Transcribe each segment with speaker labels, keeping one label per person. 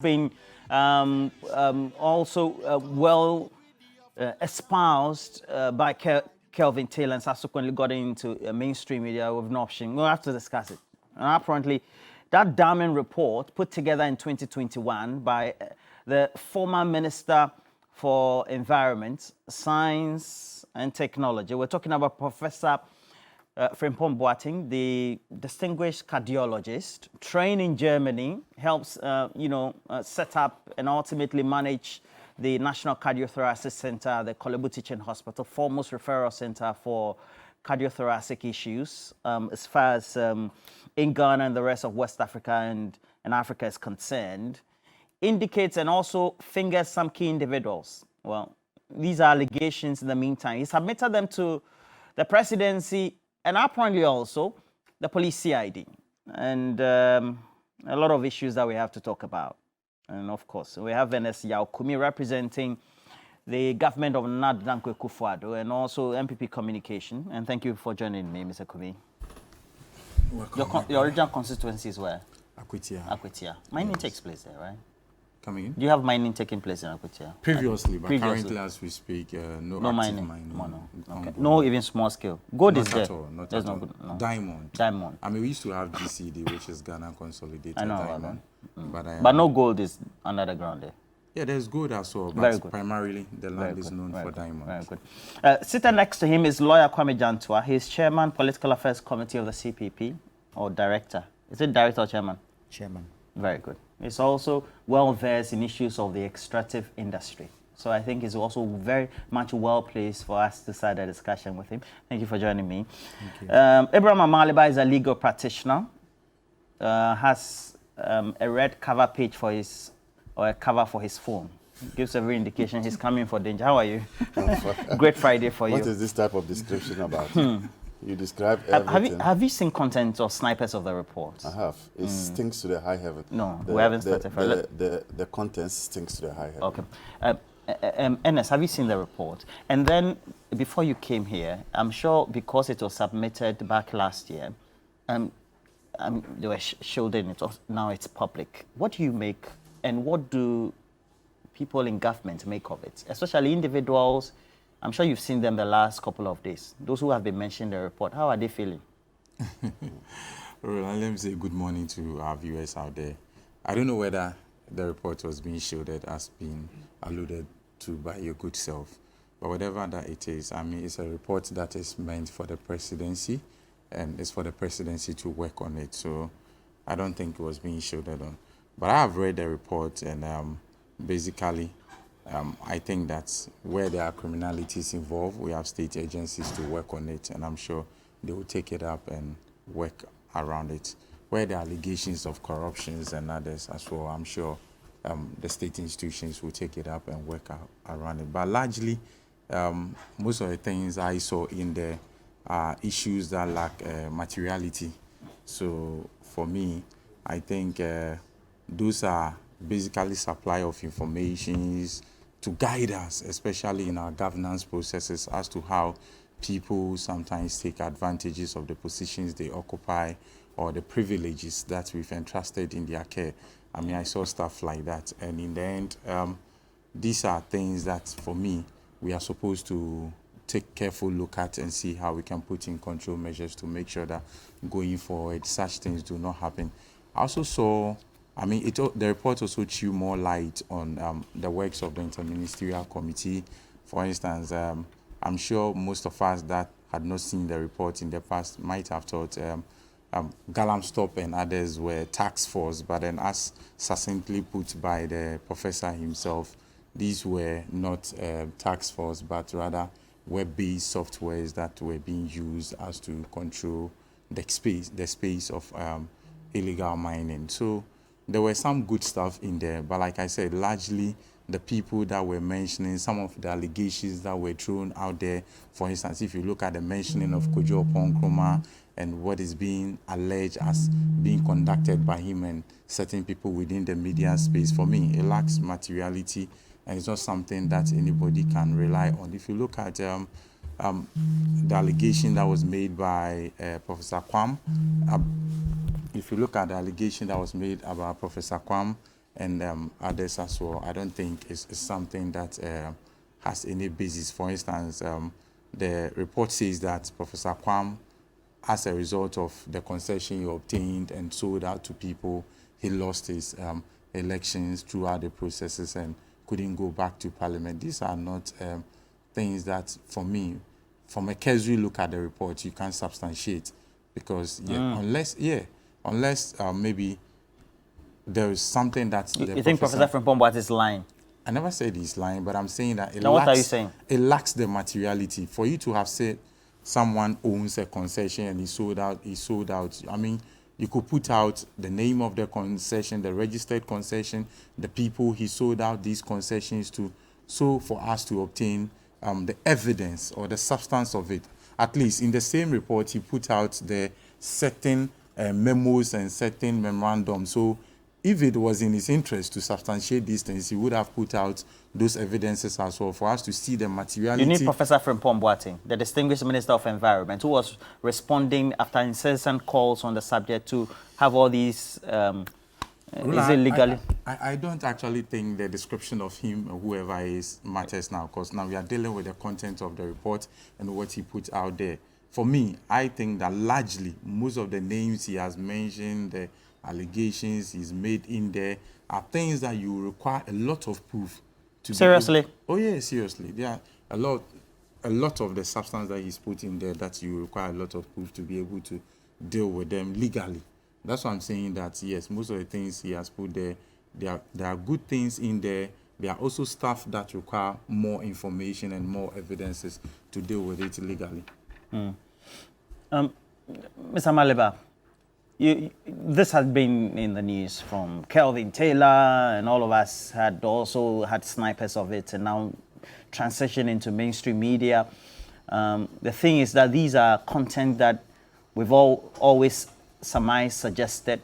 Speaker 1: been also well espoused by Kelvin Taylor and subsequently got into mainstream media with no option. We'll have to discuss it. And apparently, that damning report put together in 2021 by the former Minister for Environment, Science and Technology. We're talking about Professor Frimpong Boateng, the distinguished cardiologist, trained in Germany, helps set up and ultimately manage the National Cardiothoracic Center, the Kolebu Teaching Hospital, foremost referral center for cardiothoracic issues, as far as in Ghana and the rest of West Africa and Africa is concerned, indicates and also fingers some key individuals. Well, these are allegations in the meantime. He submitted them to the presidency and apparently also the police CID. And a lot of issues that we have to talk about. And of course, we have Ernest Yaokumi representing the government of Nana Dankwa Akufo-Addo and also MPP Communication. And thank you for joining me, Mr. Kumi.
Speaker 2: Welcome.
Speaker 1: Your original constituency is where?
Speaker 2: Akwitia.
Speaker 1: Akwitia. Mining takes place there, right?
Speaker 2: Coming in?
Speaker 1: Do you have mining taking place in Akwitia?
Speaker 2: Previously, but currently as we speak, no active mining.
Speaker 1: Okay. No even small scale. Gold
Speaker 2: not
Speaker 1: is there.
Speaker 2: At all, not
Speaker 1: There's
Speaker 2: at all.
Speaker 1: No.
Speaker 2: Diamond.
Speaker 1: Diamond.
Speaker 2: I mean, we used to have GCD, which is Ghana Consolidated
Speaker 1: I know
Speaker 2: Diamond.
Speaker 1: But no gold is under the ground there.
Speaker 2: Yeah, there's gold as well,
Speaker 1: Very
Speaker 2: but
Speaker 1: good.
Speaker 2: primarily the land is known for diamonds.
Speaker 1: Very good. Sitting next to him is lawyer Kwame Jantua. He's chairman, Political Affairs Committee of the CPP, or director. Is it director or chairman?
Speaker 3: Chairman.
Speaker 1: Very good. He's also well versed in issues of the extractive industry. So I think he's also very much well placed for us to start a discussion with him. Thank you for joining me.
Speaker 3: Thank you.
Speaker 1: Abraham Amaliba is a legal practitioner. Has a red cover page for his, or a cover for his phone. Gives every indication he's coming for danger. How are you? Great Friday for you.
Speaker 3: What is this type of description about? You describe everything.
Speaker 1: Have you seen content or snipers of the report?
Speaker 3: I have. It stinks to the high heaven.
Speaker 1: No, we haven't started.
Speaker 3: The content stinks to the high heaven.
Speaker 1: Okay. Ernest, have you seen the report? And then, before you came here, I'm sure because it was submitted back last year, they were shielding it. Now it's public. What do you make, and what do people in government make of it? Especially individuals. I'm sure you've seen them the last couple of days. Those who have been mentioned in the report, how are they feeling?
Speaker 2: Roland, let me say good morning to our viewers out there. I don't know whether the report was being shielded as being alluded to by your good self, but whatever that it is, I mean, it's a report that is meant for the presidency, and it's for the presidency to work on it. So I don't think it was being shielded on. But I have read the report, and basically, I think that where there are criminalities involved, we have state agencies to work on it, and I'm sure they will take it up and work around it. Where there are allegations of corruptions and others as well, I'm sure the state institutions will take it up and work around it. But largely, most of the things I saw in there are issues that lack materiality. So for me, I think those are basically supply of informations to guide us, especially in our governance processes, as to how people sometimes take advantages of the positions they occupy or the privileges that we've entrusted in their care. I mean, I saw stuff like that. And in the end, these are things that, for me, we are supposed to take careful look at and see how we can put in control measures to make sure that going forward, such things do not happen. I also saw, I mean, the report also threw more light on the works of the Interministerial Committee. For instance, I'm sure most of us that had not seen the report in the past might have thought Galam Stop and others were task force, but then as succinctly put by the professor himself, these were not task force, but rather web-based softwares that were being used as to control the space of illegal mining. So there were some good stuff in there, but like I said, largely the people that were mentioning, some of the allegations that were thrown out there, for instance, if you look at the mentioning of Kojo Ponkroma and what is being alleged as being conducted by him and certain people within the media space, for me, it lacks materiality, and it's not something that anybody can rely on. If you look at the allegation that was made by Professor Kwam, if you look at the allegation that was made about Professor Kwam and others as well, I don't think it's something that has any basis. For instance, the report says that Professor Kwam, as a result of the concession he obtained and sold out to people, he lost his elections throughout the processes and couldn't go back to Parliament. These are not things that, for me, from a cursory look at the report, you can't substantiate, because unless maybe there is something that
Speaker 1: you think Professor Frimpong is lying?
Speaker 2: I never said he's lying, but I'm saying that
Speaker 1: Now, what are you saying?
Speaker 2: It lacks the materiality. For you to have said someone owns a concession and he sold out. I mean, you could put out the name of the concession, the registered concession, the people he sold out these concessions to, so for us to obtain the evidence or the substance of it. At least in the same report, he put out the certain memos and certain memorandums. So if it was in his interest to substantiate these things, he would have put out those evidences as well for us to see the materiality.
Speaker 1: You need Professor Frimpong Boateng, the distinguished Minister of Environment, who was responding after incessant calls on the subject to have all these, is it legally?
Speaker 2: I don't actually think the description of him or whoever is matters now, because now we are dealing with the content of the report and what he put out there. For me, I think that largely most of the names he has mentioned, the allegations he's made in there, are things that you require a lot of proof to.
Speaker 1: Seriously?
Speaker 2: Oh yeah, seriously. There are a lot of the substance that he's put in there that you require a lot of proof to be able to deal with them legally. That's why I'm saying that, yes, most of the things he has put there, there are good things in there. There are also stuff that require more information and more evidences to deal with it legally.
Speaker 1: Mr. Maliba, this has been in the news from Kelvin Taylor, and all of us had also had snipers of it, and now transition into mainstream media. The thing is that these are content that we've always surmised, suggested,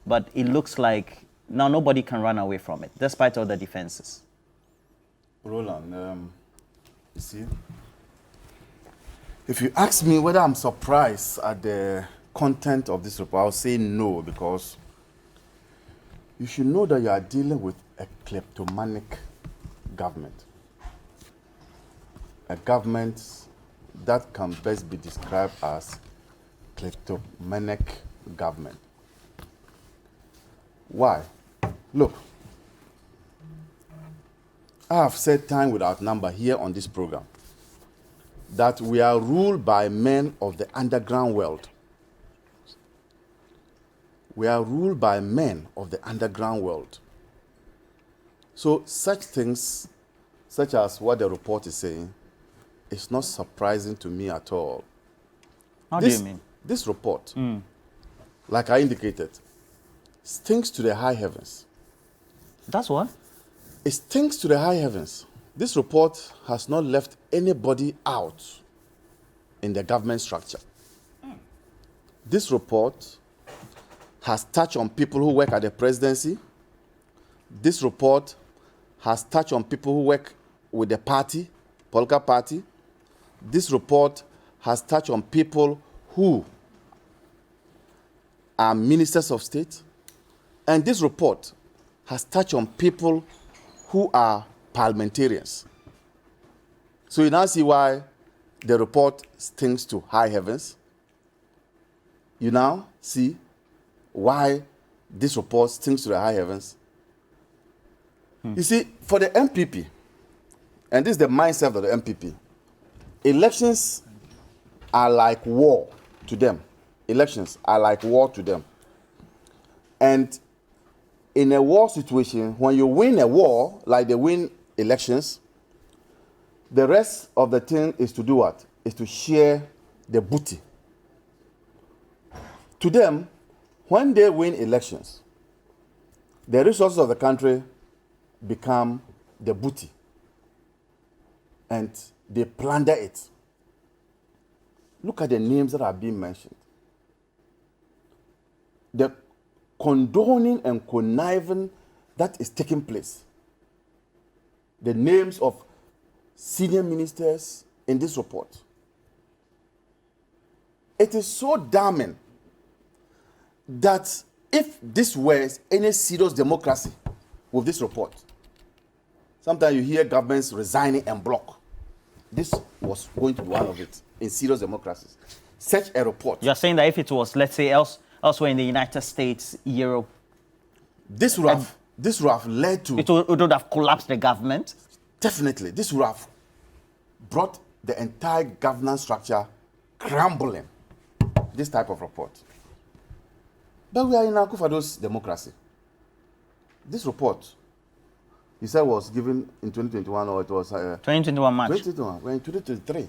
Speaker 1: but it looks like now nobody can run away from it, despite all the defenses.
Speaker 3: Roland, you see, if you ask me whether I'm surprised at the content of this report, I'll say no, because you should know that you are dealing with a kleptomanic government. A government that can best be described as kleptomanic government. Why? Look, I have said time without number here on this program that we are ruled by men of the underground world. We are ruled by men of the underground world. So such things, such as what the report is saying, is not surprising to me at all.
Speaker 1: How do you mean?
Speaker 3: This report, like I indicated, stinks to the high heavens.
Speaker 1: That's what?
Speaker 3: It stinks to the high heavens. This report has not left anybody out in the government structure. This report has touched on people who work at the presidency. This report has touched on people who work with the party, political party. This report has touched on people who are ministers of state. And this report has touched on people who are parliamentarians. So you now see why the report stinks to high heavens. You now see why this report stinks to the high heavens. You see, for the MPP, and this is the mindset of the MPP, elections are like war to them. Elections are like war to them. And in a war situation, when you win a war, like they win elections, the rest of the thing is to do what? Is to share the booty. To them, when they win elections, the resources of the country become the booty. And they plunder it. Look at the names that are being mentioned. The condoning and conniving that is taking place. The names of senior ministers in this report. It is so damning that if this was any serious democracy with this report, sometimes you hear governments resigning en bloc. This was going to be one of it in serious democracies. Such a report.
Speaker 1: You're saying that if it was, let's say, elsewhere in the United States, Europe,
Speaker 3: this would have led to...
Speaker 1: it would have collapsed the government?
Speaker 3: Definitely. This would have brought the entire governance structure crumbling. This type of report. But we are in Akufo-Addo's democracy. This report, he said, was given in 2021, or it was...
Speaker 1: 2021 March.
Speaker 3: 2021. We're in 2023.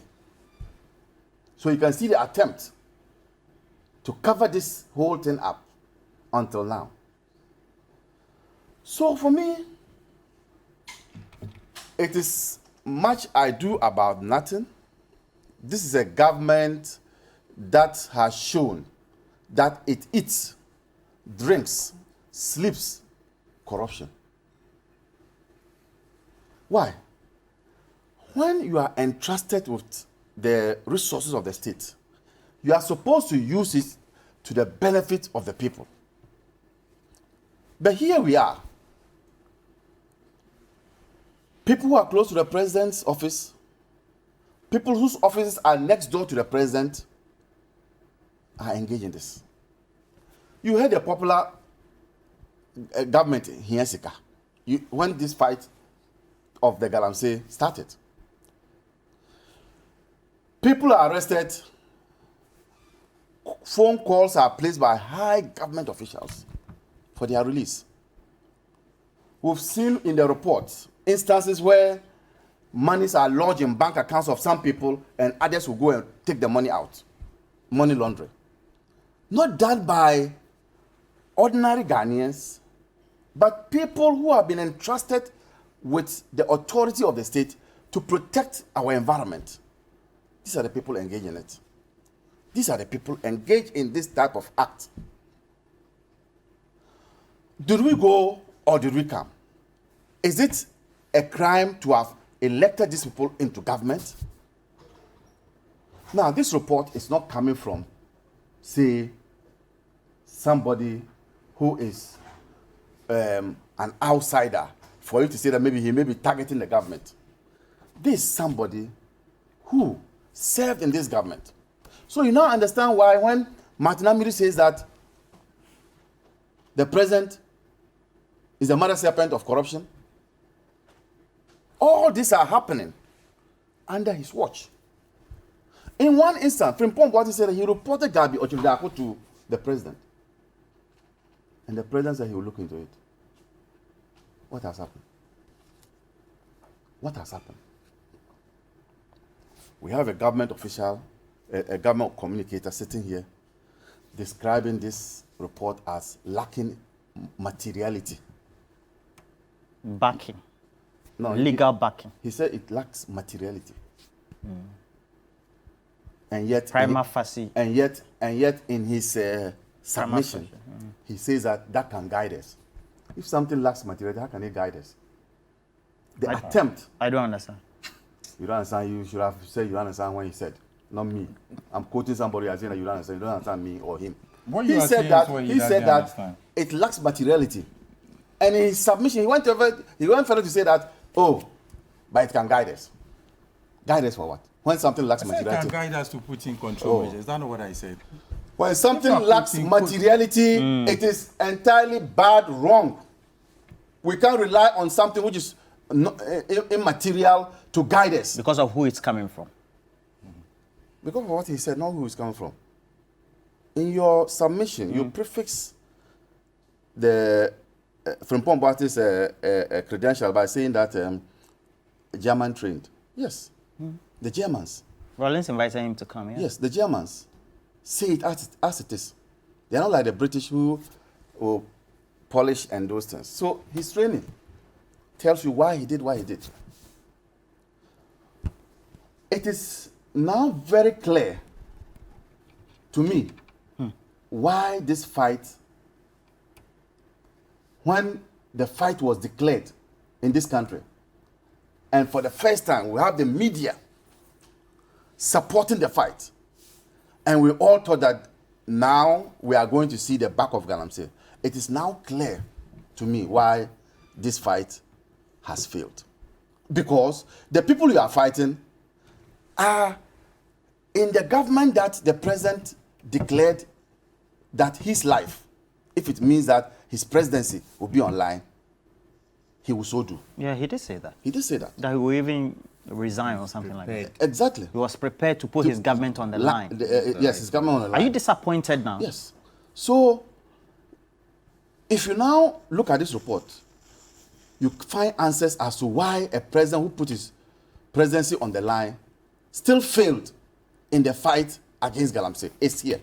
Speaker 3: So you can see the attempt to cover this whole thing up until now. So for me, it is much ado about nothing. This is a government that has shown that it eats, drinks, sleeps corruption. Why? When you are entrusted with the resources of the state, you are supposed to use it to the benefit of the people. But here we are. People who are close to the president's office, people whose offices are next door to the president, are engaged in this. You heard the popular government in Hiensika when this fight of the Galamsey started. People are arrested, phone calls are placed by high government officials for their release. We've seen in the reports instances where monies are lodged in bank accounts of some people and others will go and take the money out. Money laundering. Not done by ordinary Ghanaians, but people who have been entrusted with the authority of the state to protect our environment. These are the people engaged in it. These are the people engaged in this type of act. Did we go or did we come? Is it a crime to have elected these people into government? Now, this report is not coming from, say, somebody who is an outsider for you to say that maybe he may be targeting the government. This is somebody who served in this government. So you now understand why when Martin Amiru says that the president is the mother serpent of corruption, all these are happening under his watch. In one instance, Frimpong Boati said that he reported Gabi Ochimdako to the president. And the president said he will look into it. What has happened? What has happened? We have a government official, a government communicator sitting here describing this report as lacking materiality.
Speaker 1: Backing.
Speaker 3: No,
Speaker 1: legal backing.
Speaker 3: He said it lacks materiality. And yet,
Speaker 1: Prima facie.
Speaker 3: And yet, in his submission, he says that can guide us. If something lacks materiality, how can it guide us? The attempt.
Speaker 1: I don't understand.
Speaker 3: You don't understand. You should have said you understand when he said, not me. I'm quoting somebody as saying that you don't understand. You don't understand me or him.
Speaker 2: What
Speaker 3: He
Speaker 2: you are
Speaker 3: said
Speaker 2: saying
Speaker 3: that
Speaker 2: is what
Speaker 3: he said that
Speaker 2: understand.
Speaker 3: it lacks materiality. And in his submission, he went further to say that, oh, but it can guide us. Guide us for what? When something lacks
Speaker 2: I said it
Speaker 3: materiality.
Speaker 2: can guide us to put in control measures. That's not what I said.
Speaker 3: When something
Speaker 2: If you are
Speaker 3: lacks
Speaker 2: putting-
Speaker 3: materiality, it is entirely bad, wrong. We can't rely on something which is immaterial to guide us.
Speaker 1: Because of who it's coming from.
Speaker 3: Because of what he said, not who it's coming from. In your submission, you prefix the Frimpong Boati's credential by saying that German trained. Yes, the Germans.
Speaker 1: Rollins invited him to come, yeah?
Speaker 3: Yes, the Germans say it as it is. They're not like the British who will polish and those things. So his training tells you why he did what he did. It is now very clear to me why this fight, when the fight was declared in this country, and for the first time we have the media supporting the fight, and we all thought that now we are going to see the back of Galamsey. it is now clear to me why this fight has failed. Because the people you are fighting are in the government that the president declared that his life, if it means that his presidency will be online, he will so do.
Speaker 1: Yeah, he did say that.
Speaker 3: He did say that.
Speaker 1: That he will even resign or something like that.
Speaker 3: Exactly.
Speaker 1: He was prepared to put his government on the line.
Speaker 3: Yes, his government on the line.
Speaker 1: Are you disappointed now?
Speaker 3: Yes. So, if you now look at this report, you find answers as to why a president who put his presidency on the line still failed in the fight against Galamsey. It's here.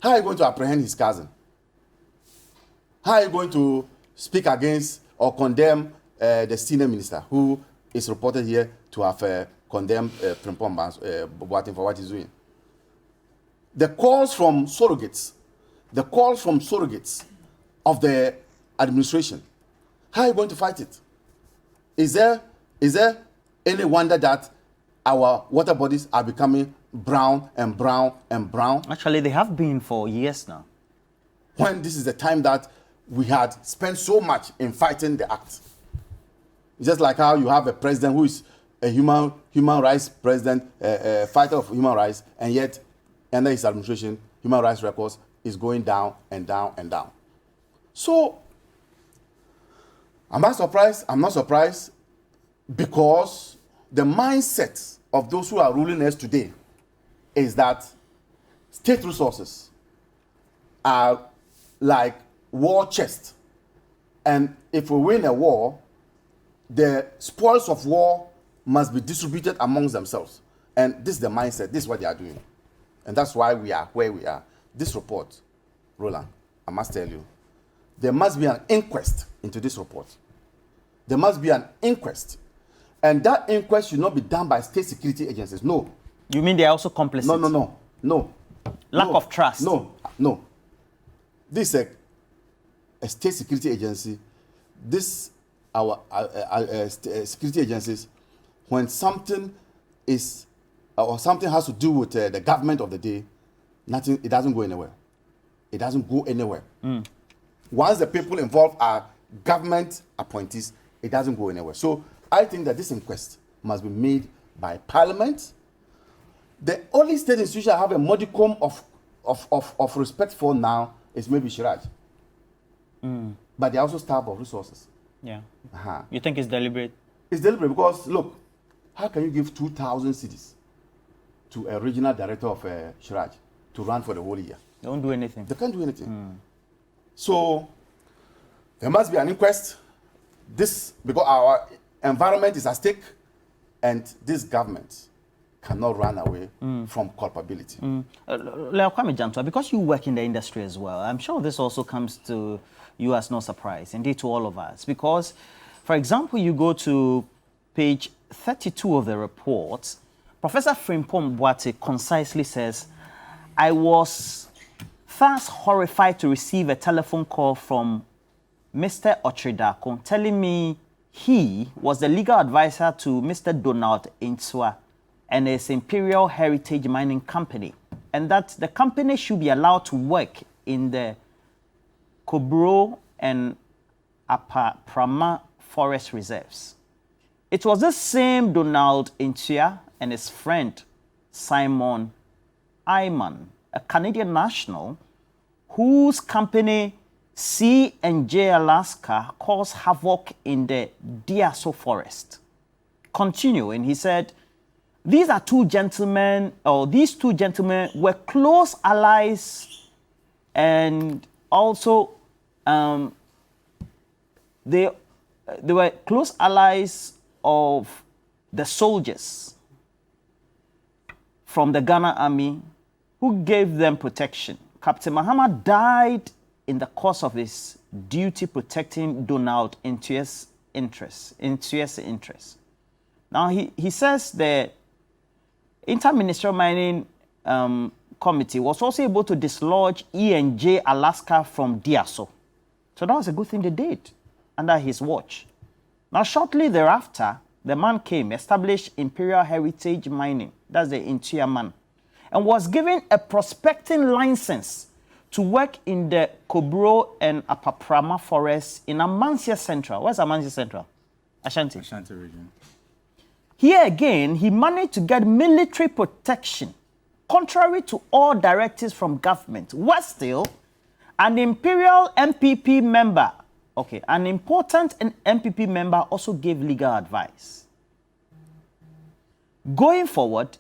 Speaker 3: How are you going to apprehend his cousin? How are you going to speak against or condemn the senior minister who is reported here to have condemned Frimpong Boateng for what he's doing? The calls from surrogates of the administration, how are you going to fight it? Is there any wonder that our water bodies are becoming brown and brown and brown?
Speaker 1: Actually, they have been for years now.
Speaker 3: When this is the time that we had spent so much in fighting the act. Just like how you have a president who is a human rights president, a fighter of human rights, and yet under his administration, human rights records is going down and down and down. So, am I surprised? I'm not surprised, because the mindset of those who are ruling us today is that state resources are like war chest, and if we win a war, the spoils of war must be distributed amongst themselves. And this is the mindset. This is what they are doing, and that's why we are where we are. This report, Roland, I must tell you, there must be an inquest into this report. There must be an inquest, and that inquest should not be done by state security agencies. No.
Speaker 1: You mean they are also complicit?
Speaker 3: No.
Speaker 1: Lack of trust.
Speaker 3: No. This is a state security agency. This our security agencies, when something is or something has to do with the government of the day, nothing. It doesn't go anywhere. It doesn't go anywhere. Once the people involved are government appointees, it doesn't go anywhere. So I think that this inquest must be made by Parliament. The only state institution I have a modicum of respect for now is maybe Shiraj. But they're also starved of resources.
Speaker 1: Yeah. You think it's deliberate?
Speaker 3: It's deliberate because, look, how can you give 2,000 cedis to a regional director of Shiraj to run for the whole year?
Speaker 1: They don't do anything.
Speaker 3: They can't do anything. So there must be an inquest. This, because our environment is at stake, and this government cannot run away from culpability.
Speaker 1: Leo Kwame Jantua, because you work in the industry as well, I'm sure this also comes to you as no surprise, indeed to all of us. Because, for example, you go to page 32 of the report, Professor Frimpong Boateng concisely says, I was thus horrified to receive a telephone call from Mr. Ochridako telling me he was the legal advisor to Mr. Donald Insua and his Imperial Heritage Mining Company, and that the company should be allowed to work in the Kobro and Aparprama forest reserves. It was this same Donald Insua and his friend Simon Ayman, a Canadian national, whose company C&J Alaska caused havoc in the Diaso forest. Continuing, he said, these two gentlemen were close allies, and also they were close allies of the soldiers from the Ghana Army who gave them protection. Captain Mahama died in the course of his duty protecting Donald Insua's interests. Now, he says the Inter-Ministerial Mining Committee was also able to dislodge E&J Alaska from Diaso. So that was a good thing they did under his watch. Now, shortly thereafter, the man came, established Imperial Heritage Mining, that's the Insua man, and was given a prospecting license to work in the Kobro and Apaprama forests in Amansia Central. Where's Amansia Central? Ashanti.
Speaker 2: Ashanti region.
Speaker 1: Here again, he managed to get military protection, contrary to all directives from government. Worse still, an imperial MPP member, an important MPP member also gave legal advice. Going forward,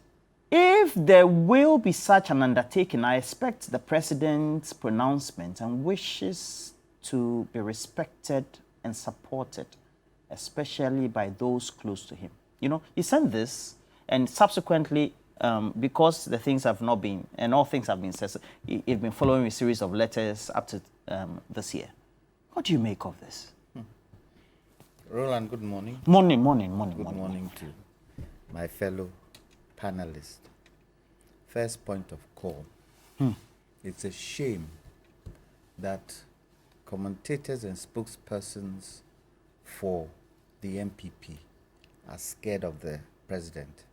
Speaker 1: if there will be such an undertaking, I expect the president's pronouncement and wishes to be respected and supported, especially by those close to him. You know, he sent this, and subsequently, because the things have not been, and all things have been said, he's been following a series of letters up to this year. What do you make of this?
Speaker 4: Roland, good morning.
Speaker 1: Morning.
Speaker 4: Good morning to my fellow panelists. First point of call. It's a shame that commentators and spokespersons for the MPP are scared of the president.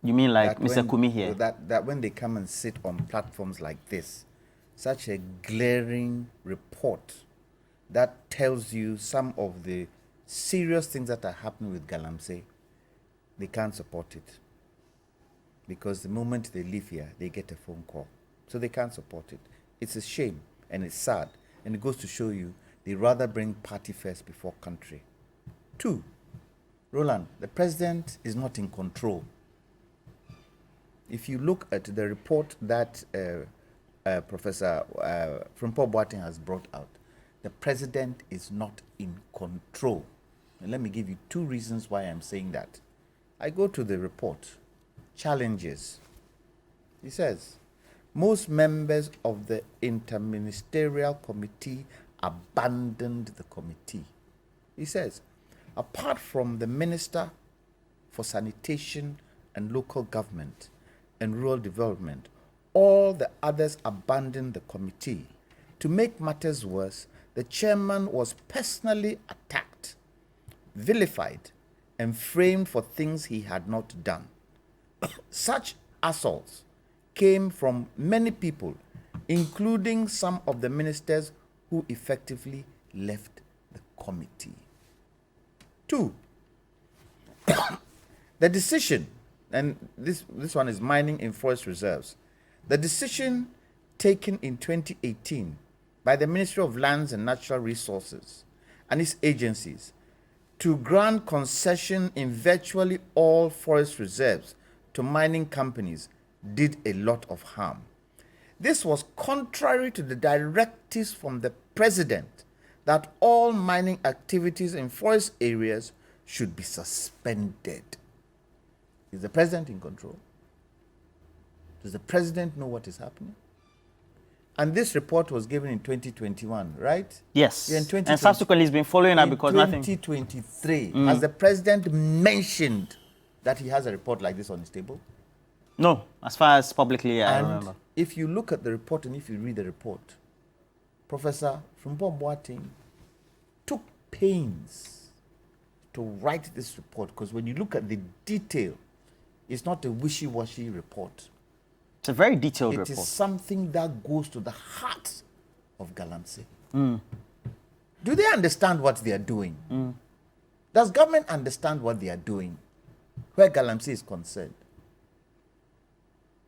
Speaker 1: You mean like
Speaker 4: That
Speaker 1: Mr.
Speaker 4: when-
Speaker 1: Kumi here?
Speaker 4: That when they come and sit on platforms like this, such a glaring report that tells you some of the serious things that are happening with Galamsey, they can't support it. Because the moment they leave here, they get a phone call. So they can't support it. It's a shame and it's sad. And it goes to show you they rather bring party first before country. 2, Roland, the president is not in control. If you look at the report that Professor Frimpong Boateng has brought out, the president is not in control. And let me give you 2 reasons why I'm saying that. I go to the report. Challenges. He says, most members of the interministerial committee abandoned the committee. He says, apart from the Minister for Sanitation and Local Government and Rural Development, all the others abandoned the committee. To make matters worse, the chairman was personally attacked, vilified, and framed for things he had not done. Such assaults came from many people, including some of the ministers who effectively left the committee. 2, the decision, and this one is mining in forest reserves. The decision taken in 2018 by the Ministry of Lands and Natural Resources and its agencies to grant concession in virtually all forest reserves to mining companies did a lot of harm. This was contrary to the directives from the president that all mining activities in forest areas should be suspended. Is the president in control? Does the president know what is happening? And this report was given in 2021, right?
Speaker 1: Yes.
Speaker 4: Yeah, in
Speaker 1: And
Speaker 4: 2020.
Speaker 1: subsequently, he's been following up
Speaker 4: In
Speaker 1: because nothing.
Speaker 4: 2023, has the president mentioned that he has a report like this on his table?
Speaker 1: No, as far as publicly I
Speaker 4: And
Speaker 1: remember.
Speaker 4: if you look at the report and if you read the report, Professor Frimpong Boateng took pains to write this report, because when you look at the detail, it's not a wishy-washy report.
Speaker 1: It's a very detailed
Speaker 4: It
Speaker 1: report.
Speaker 4: is something that goes to the heart of Galamsey. Do they understand what they are doing? Does government understand what they are doing where Galamsey is concerned?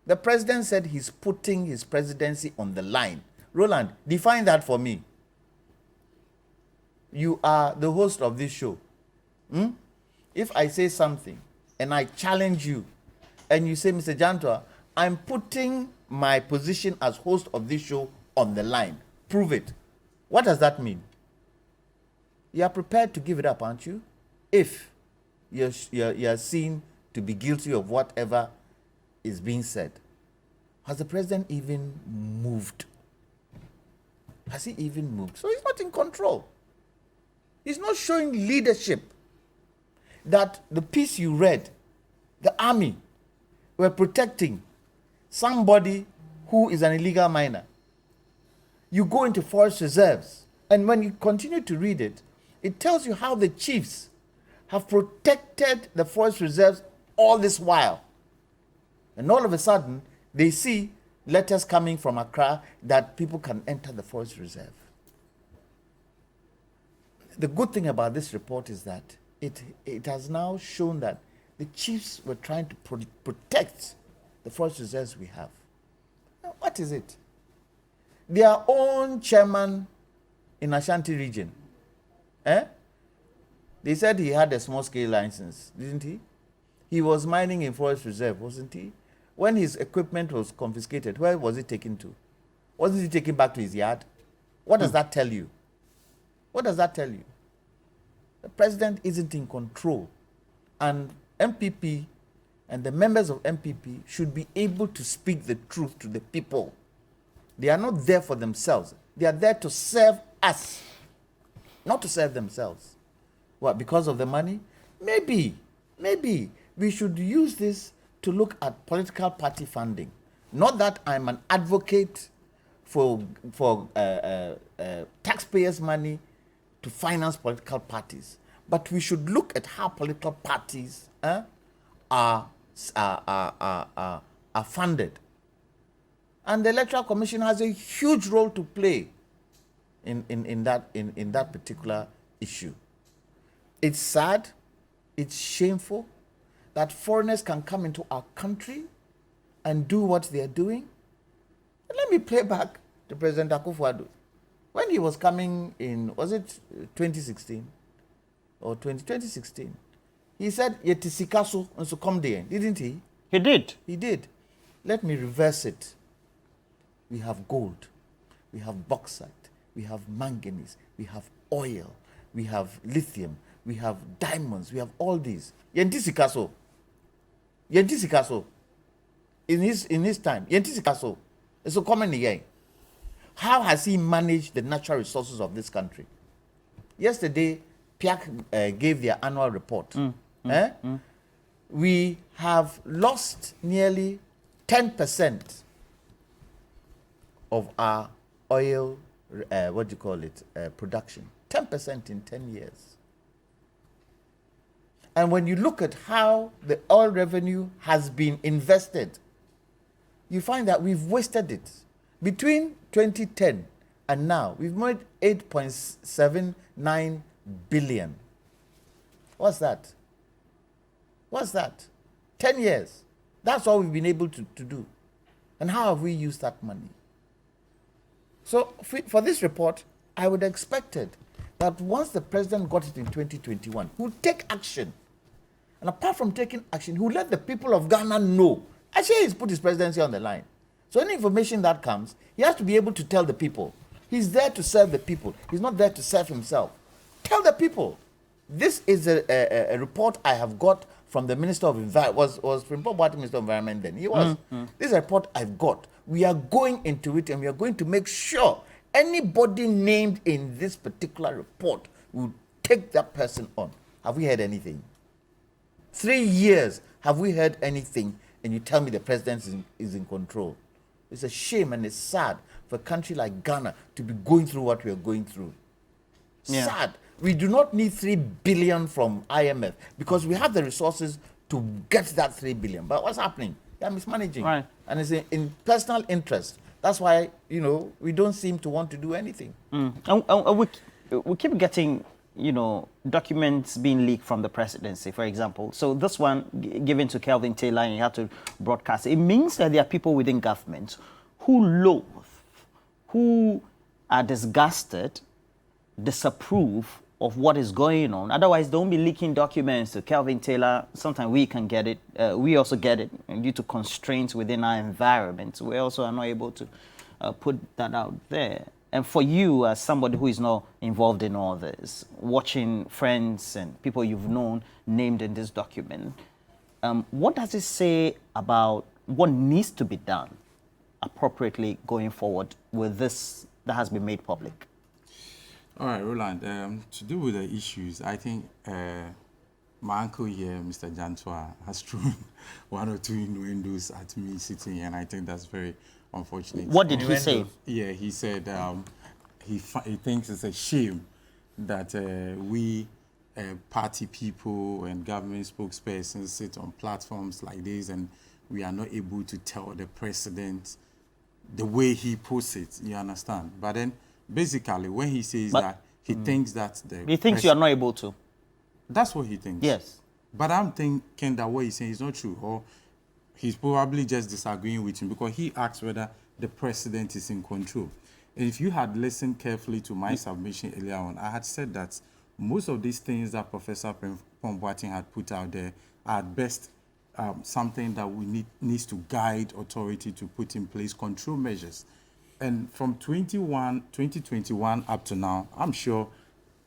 Speaker 4: The president said he's putting his presidency on the line. Roland, define that for me. You are the host of this show. If I say something and I challenge you and you say, Mr. Jantua, I'm putting my position as host of this show on the line. Prove it. What does that mean? You are prepared to give it up, aren't you? If you're seen to be guilty of whatever is being said. Has the president even moved? Has he even moved? So he's not in control. He's not showing leadership. That the piece you read, the army were protecting somebody who is an illegal miner. You go into forest reserves, and when you continue to read it, it tells you how the chiefs have protected the forest reserves all this while. And all of a sudden, they see letters coming from Accra that people can enter the forest reserve. The good thing about this report is that it has now shown that the chiefs were trying to protect the forest reserves we have. Now, what is it? Their own chairman in Ashanti region, they said he had a small-scale license, didn't he? He was mining in forest reserve, wasn't he? When his equipment was confiscated, where was it taken to? Wasn't he taken back to his yard? What does that tell you? What does that tell you? The president isn't in control, and MPP and the members of MPP should be able to speak the truth to the people. They are not there for themselves. They are there to serve us, not to serve themselves. What, because of the money? Maybe we should use this to look at political party funding. Not that I'm an advocate for taxpayers' money to finance political parties, but we should look at how political parties are funded. And the Electoral Commission has a huge role to play in that particular issue. It's sad, it's shameful that foreigners can come into our country and do what they are doing. And let me play back to President Akufo-Addo. When he was coming in, was it 2016 or 2016? He said, "Yetisikaso and so come there," didn't he?
Speaker 1: He did.
Speaker 4: He did. Let me reverse it. We have gold, we have bauxite, we have manganese, we have oil, we have lithium, we have diamonds, we have all these. Yentisikaso. In his time, Yentisikaso. It's so common again. How has he managed the natural resources of this country? Yesterday, PIAC gave their annual report. We have lost nearly 10% of our oil, production. 10% in 10 years. And when you look at how the oil revenue has been invested, you find that we've wasted it. Between 2010 and now, we've made 8.79 billion. What's that? What's that? 10 years. That's all we've been able to do. And how have we used that money? So for this report, I would have expected that once the president got it in 2021, he would take action. And apart from taking action, he would let the people of Ghana know. Actually, he's put his presidency on the line. So any information that comes, he has to be able to tell the people. He's there to serve the people. He's not there to serve himself. Tell the people. This is a report I have got from the Minister of Environment. Was Frimpong Boateng Minister of Environment then? He was. This is a report I've got. We are going into it and we are going to make sure anybody named in this particular report will take that person on. Have we heard anything? 3 years, have we heard anything? And you tell me the president is in control. It's a shame and it's sad for a country like Ghana to be going through what we are going through.
Speaker 1: Yeah.
Speaker 4: Sad. We do not need 3 billion from IMF because we have the resources to get that 3 billion. But what's happening? They are mismanaging.
Speaker 1: Right.
Speaker 4: And it's in personal interest. That's why, we don't seem to want to do anything.
Speaker 1: And we keep getting, documents being leaked from the presidency, for example. So this one given to Kelvin Taylor and he had to broadcast. It means that there are people within government who loathe, who are disgusted, disapprove of what is going on. Otherwise, don't be leaking documents to Kelvin Taylor. Sometimes we can get it. We also get it due to constraints within our environment. We also are not able to put that out there. And for you, as somebody who is not involved in all this, watching friends and people you've known named in this document, what does it say about what needs to be done appropriately going forward with this that has been made public?
Speaker 2: All right, Roland, to do with the issues, I think my uncle here, Mr. Jantua, has thrown one or two innuendos at me sitting here, and I think that's very unfortunate.
Speaker 1: What did he say?
Speaker 2: Yeah, he said he thinks it's a shame that we party people and government spokespersons sit on platforms like this and we are not able to tell the president the way he puts it, you understand? But then, basically, when he says that, he thinks that
Speaker 1: he thinks you are not able to.
Speaker 2: That's what he thinks.
Speaker 1: Yes.
Speaker 2: But I'm thinking that what he's saying is not true, or he's probably just disagreeing with him because he asks whether the president is in control. And if you had listened carefully to my submission earlier on, I had said that most of these things that Professor Boateng had put out there are at best something that needs to guide authority to put in place control measures. And from 2021 up to now, I'm sure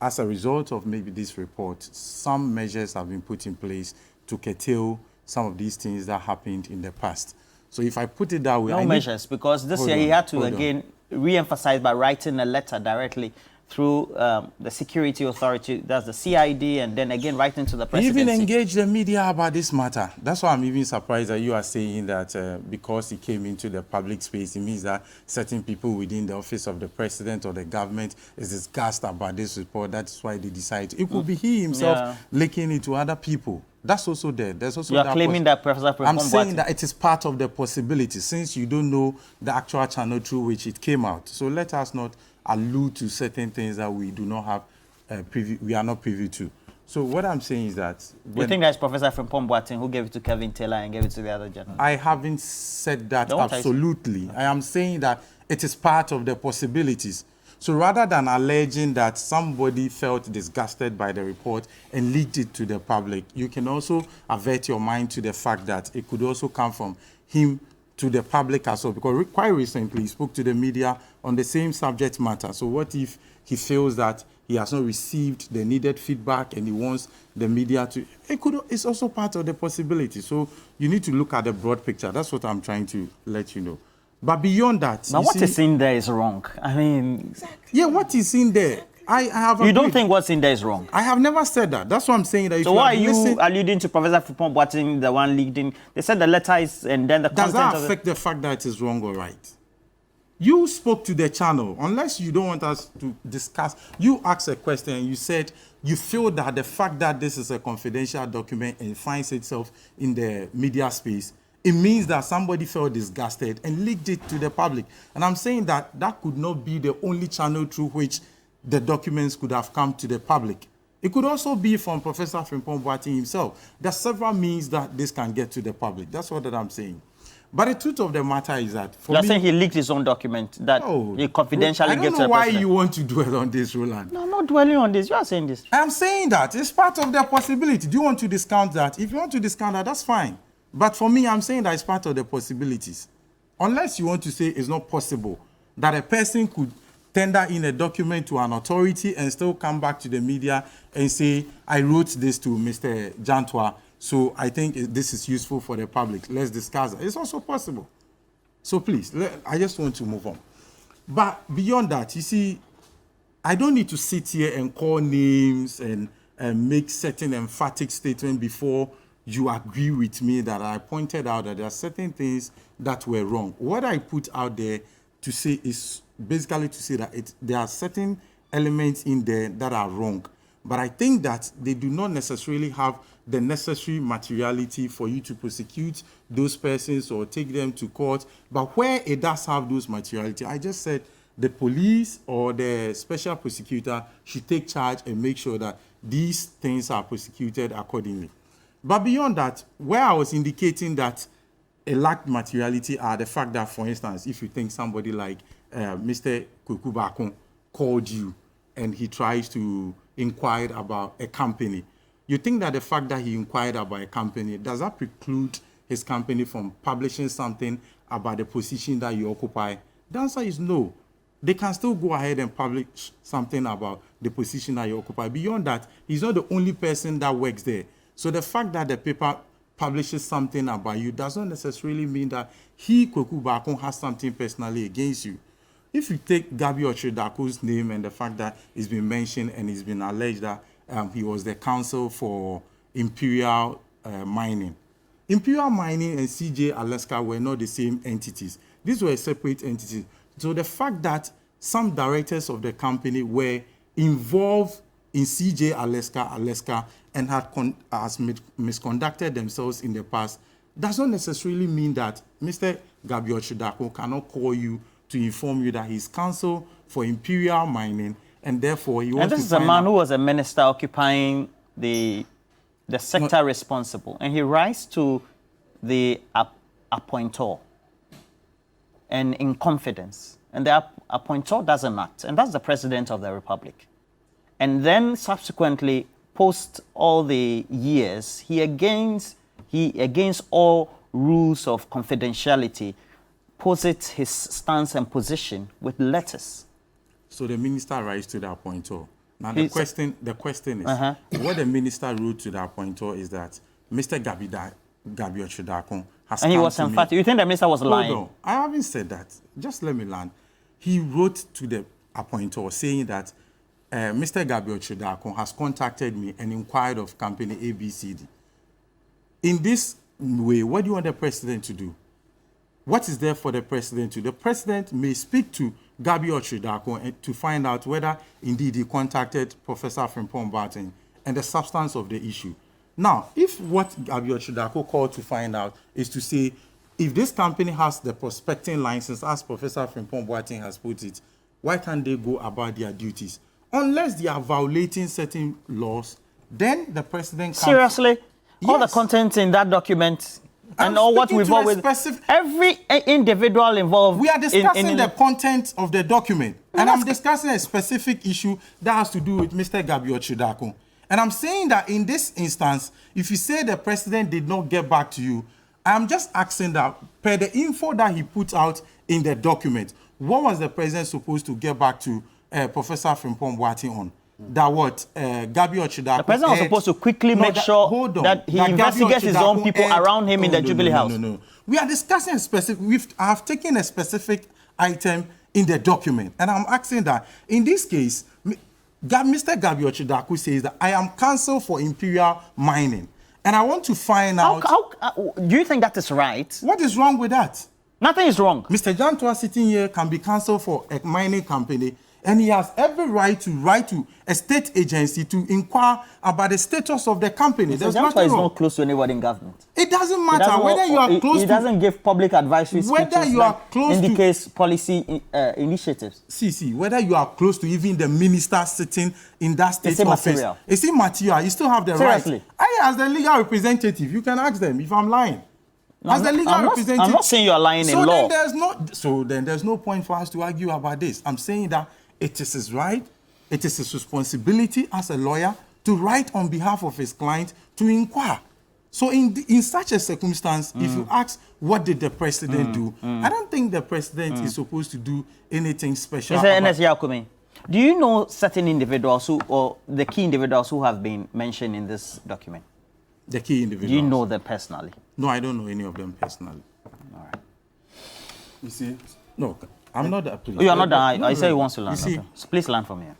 Speaker 2: as a result of maybe this report, some measures have been put in place to curtail some of these things that happened in the past. So if I put it that way...
Speaker 1: No measures, because this year he had to again re-emphasize by writing a letter directly through the security authority, that's the CID, and then again writing to the presidency.
Speaker 2: He even engaged the media about this matter. That's why I'm even surprised that you are saying that because he came into the public space, it means that certain people within the office of the president or the government is disgusted about this report. That's why they decided. It could be he himself leaking it to other people. That's also there. There's also
Speaker 1: you are claiming that Professor
Speaker 2: I'm saying that it is part of the possibility since you don't know the actual channel through which it came out. So let us not allude to certain things that we do not have we are not privy to. So what I'm saying is that...
Speaker 1: You think that's Professor Boateng who gave it to Kevin Taylor and gave it to the other journalists?
Speaker 2: I haven't said that absolutely. I am saying that it is part of the possibilities. So rather than alleging that somebody felt disgusted by the report and leaked it to the public, you can also avert your mind to the fact that it could also come from him to the public as well, because quite recently he spoke to the media on the same subject matter. So what if he feels that he has not received the needed feedback and he wants the media to... It's also part of the possibility. So you need to look at the broad picture. That's what I'm trying to let you know. But beyond that...
Speaker 1: Now what is in there is wrong. I mean...
Speaker 2: Exactly. Yeah, what is in there? I have...
Speaker 1: You don't think what's in there is wrong?
Speaker 2: I have never said that. That's what I'm saying. That
Speaker 1: so why are you alluding to Professor Boateng, the one leaked in? They said the letter is... and then the
Speaker 2: Does
Speaker 1: content
Speaker 2: that affect the fact that it is wrong or right? You spoke to the channel. Unless you don't want us to discuss, you asked a question and you said you feel that the fact that this is a confidential document and finds itself in the media space, it means that somebody felt disgusted and leaked it to the public. And I'm saying that that could not be the only channel through which the documents could have come to the public. It could also be from Professor Boateng himself. There are several means that this can get to the public. That's what I'm saying. But the truth of the matter is that...
Speaker 1: You're saying he leaked his own document that he confidentially gets to the president.
Speaker 2: I don't know why you want to dwell on this, Roland.
Speaker 1: No, I'm not dwelling on this. You are saying this.
Speaker 2: I'm saying that. It's part of the possibility. Do you want to discount that? If you want to discount that, that's fine. But for me, I'm saying that it's part of the possibilities. Unless you want to say it's not possible that a person could tender in a document to an authority and still come back to the media and say, I wrote this to Mr. Jantwa, so I think this is useful for the public. Let's discuss it. It's also possible. So please, I just want to move on. But beyond that, you see, I don't need to sit here and call names and make certain emphatic statements before you agree with me that I pointed out that there are certain things that were wrong. What I put out there to say is basically to say that there are certain elements in there that are wrong. But I think that they do not necessarily have the necessary materiality for you to prosecute those persons or take them to court. But where it does have those materiality, I just said the police or the special prosecutor should take charge and make sure that these things are prosecuted accordingly. But beyond that, where I was indicating that it lacked materiality are the fact that, for instance, if you think somebody like Mr. Kwekubakun called you and he tries to inquire about a company, you think that the fact that he inquired about a company, does that preclude his company from publishing something about the position that you occupy? The answer is no. They can still go ahead and publish something about the position that you occupy. Beyond that, he's not the only person that works there. So the fact that the paper publishes something about you does not necessarily mean that he, Kweku Bakun, has something personally against you. If you take Gabi Ochedako's name and the fact that it's been mentioned and it's been alleged that he was the counsel for Imperial Mining. Imperial Mining and CJ Alaska were not the same entities. These were separate entities. So the fact that some directors of the company were involved in CJ Alaska and had misconducted themselves in the past does not necessarily mean that Mr. Gabriel Chidako cannot call you to inform you that he's counsel for imperial mining, and therefore he wants to.
Speaker 1: And this is a man who was a minister occupying the sector responsible, and he writes to the appointor, and in confidence, and the appointor doesn't act, and that's the president of the republic. And then subsequently, post all the years, he against all rules of confidentiality, posits his stance and position with letters.
Speaker 2: So the minister writes to the appointer. Now the question is, what the minister wrote to the appointer is that Mr. Gabriel Chidako has
Speaker 1: and he
Speaker 2: come
Speaker 1: was
Speaker 2: to
Speaker 1: emphatic.
Speaker 2: me.
Speaker 1: You think the minister was lying?
Speaker 2: Hold on. I haven't said that. Just let me land. He wrote to the appointer saying that Mr. Gabriel Chidako has contacted me and inquired of company ABCD. In this way, what do you want the president to do? What is there for the president to do? The president may speak to Gabriel Chidako to find out whether indeed he contacted Professor Frimpong Boateng and the substance of the issue. Now, if what Gabriel Chidako called to find out is to say, if this company has the prospecting license, as Professor Frimpong Boateng has put it, why can't they go about their duties? Unless they are violating certain laws, then the president can...
Speaker 1: Seriously?
Speaker 2: Yes.
Speaker 1: All the content in that document and all what we've always... Every individual involved...
Speaker 2: We are discussing the content of the document. And I'm discussing a specific issue that has to do with Mr. Gabriel Chidako. And I'm saying that in this instance, if you say the president did not get back to you, I'm just asking that, per the info that he put out in the document, what was the president supposed to get back to Professor Frimpong Boateng on? That what Gabriel Chidako... The
Speaker 1: president was supposed to quickly make sure that he investigates his own people around him in the Jubilee House.
Speaker 2: No. We are discussing a specific... I have taken a specific item in the document. And I'm asking that, in this case, Mr. Gabriel Chidako says that I am counsel for imperial mining. And I want to find out...
Speaker 1: do you think that is right?
Speaker 2: What is wrong with that?
Speaker 1: Nothing is wrong.
Speaker 2: Mr. Jantua sitting here can be counsel for a mining company, and he has every right to write to a state agency to inquire about the status of the company.
Speaker 1: Mr. Jantua is not close to anybody in government.
Speaker 2: It doesn't matter whether you are close to...
Speaker 1: He doesn't give public advisory speeches
Speaker 2: whether you are close to...
Speaker 1: indicates policy initiatives.
Speaker 2: See, whether you are close to even the minister sitting in that state office...
Speaker 1: Material.
Speaker 2: It's immaterial. You still have the
Speaker 1: Seriously.
Speaker 2: right. As the legal representative, you can ask them if I'm lying. As the legal representative...
Speaker 1: I'm not saying you are lying in law.
Speaker 2: Then there's no point for us to argue about this. I'm saying that it is his right, it is his responsibility as a lawyer to write on behalf of his client to inquire. So in such a circumstance, if you ask what did the president do, I don't think the president is supposed to do anything special.
Speaker 1: Mr. Ernest Yakumi, do you know certain individuals or the key individuals who have been mentioned in this document?
Speaker 2: The key individuals?
Speaker 1: Do you know them personally?
Speaker 2: No, I don't know any of them personally.
Speaker 1: All right.
Speaker 2: You see? No, I'm not that.
Speaker 1: You are not that. I say he wants to learn.
Speaker 2: You see,
Speaker 1: so please learn from here.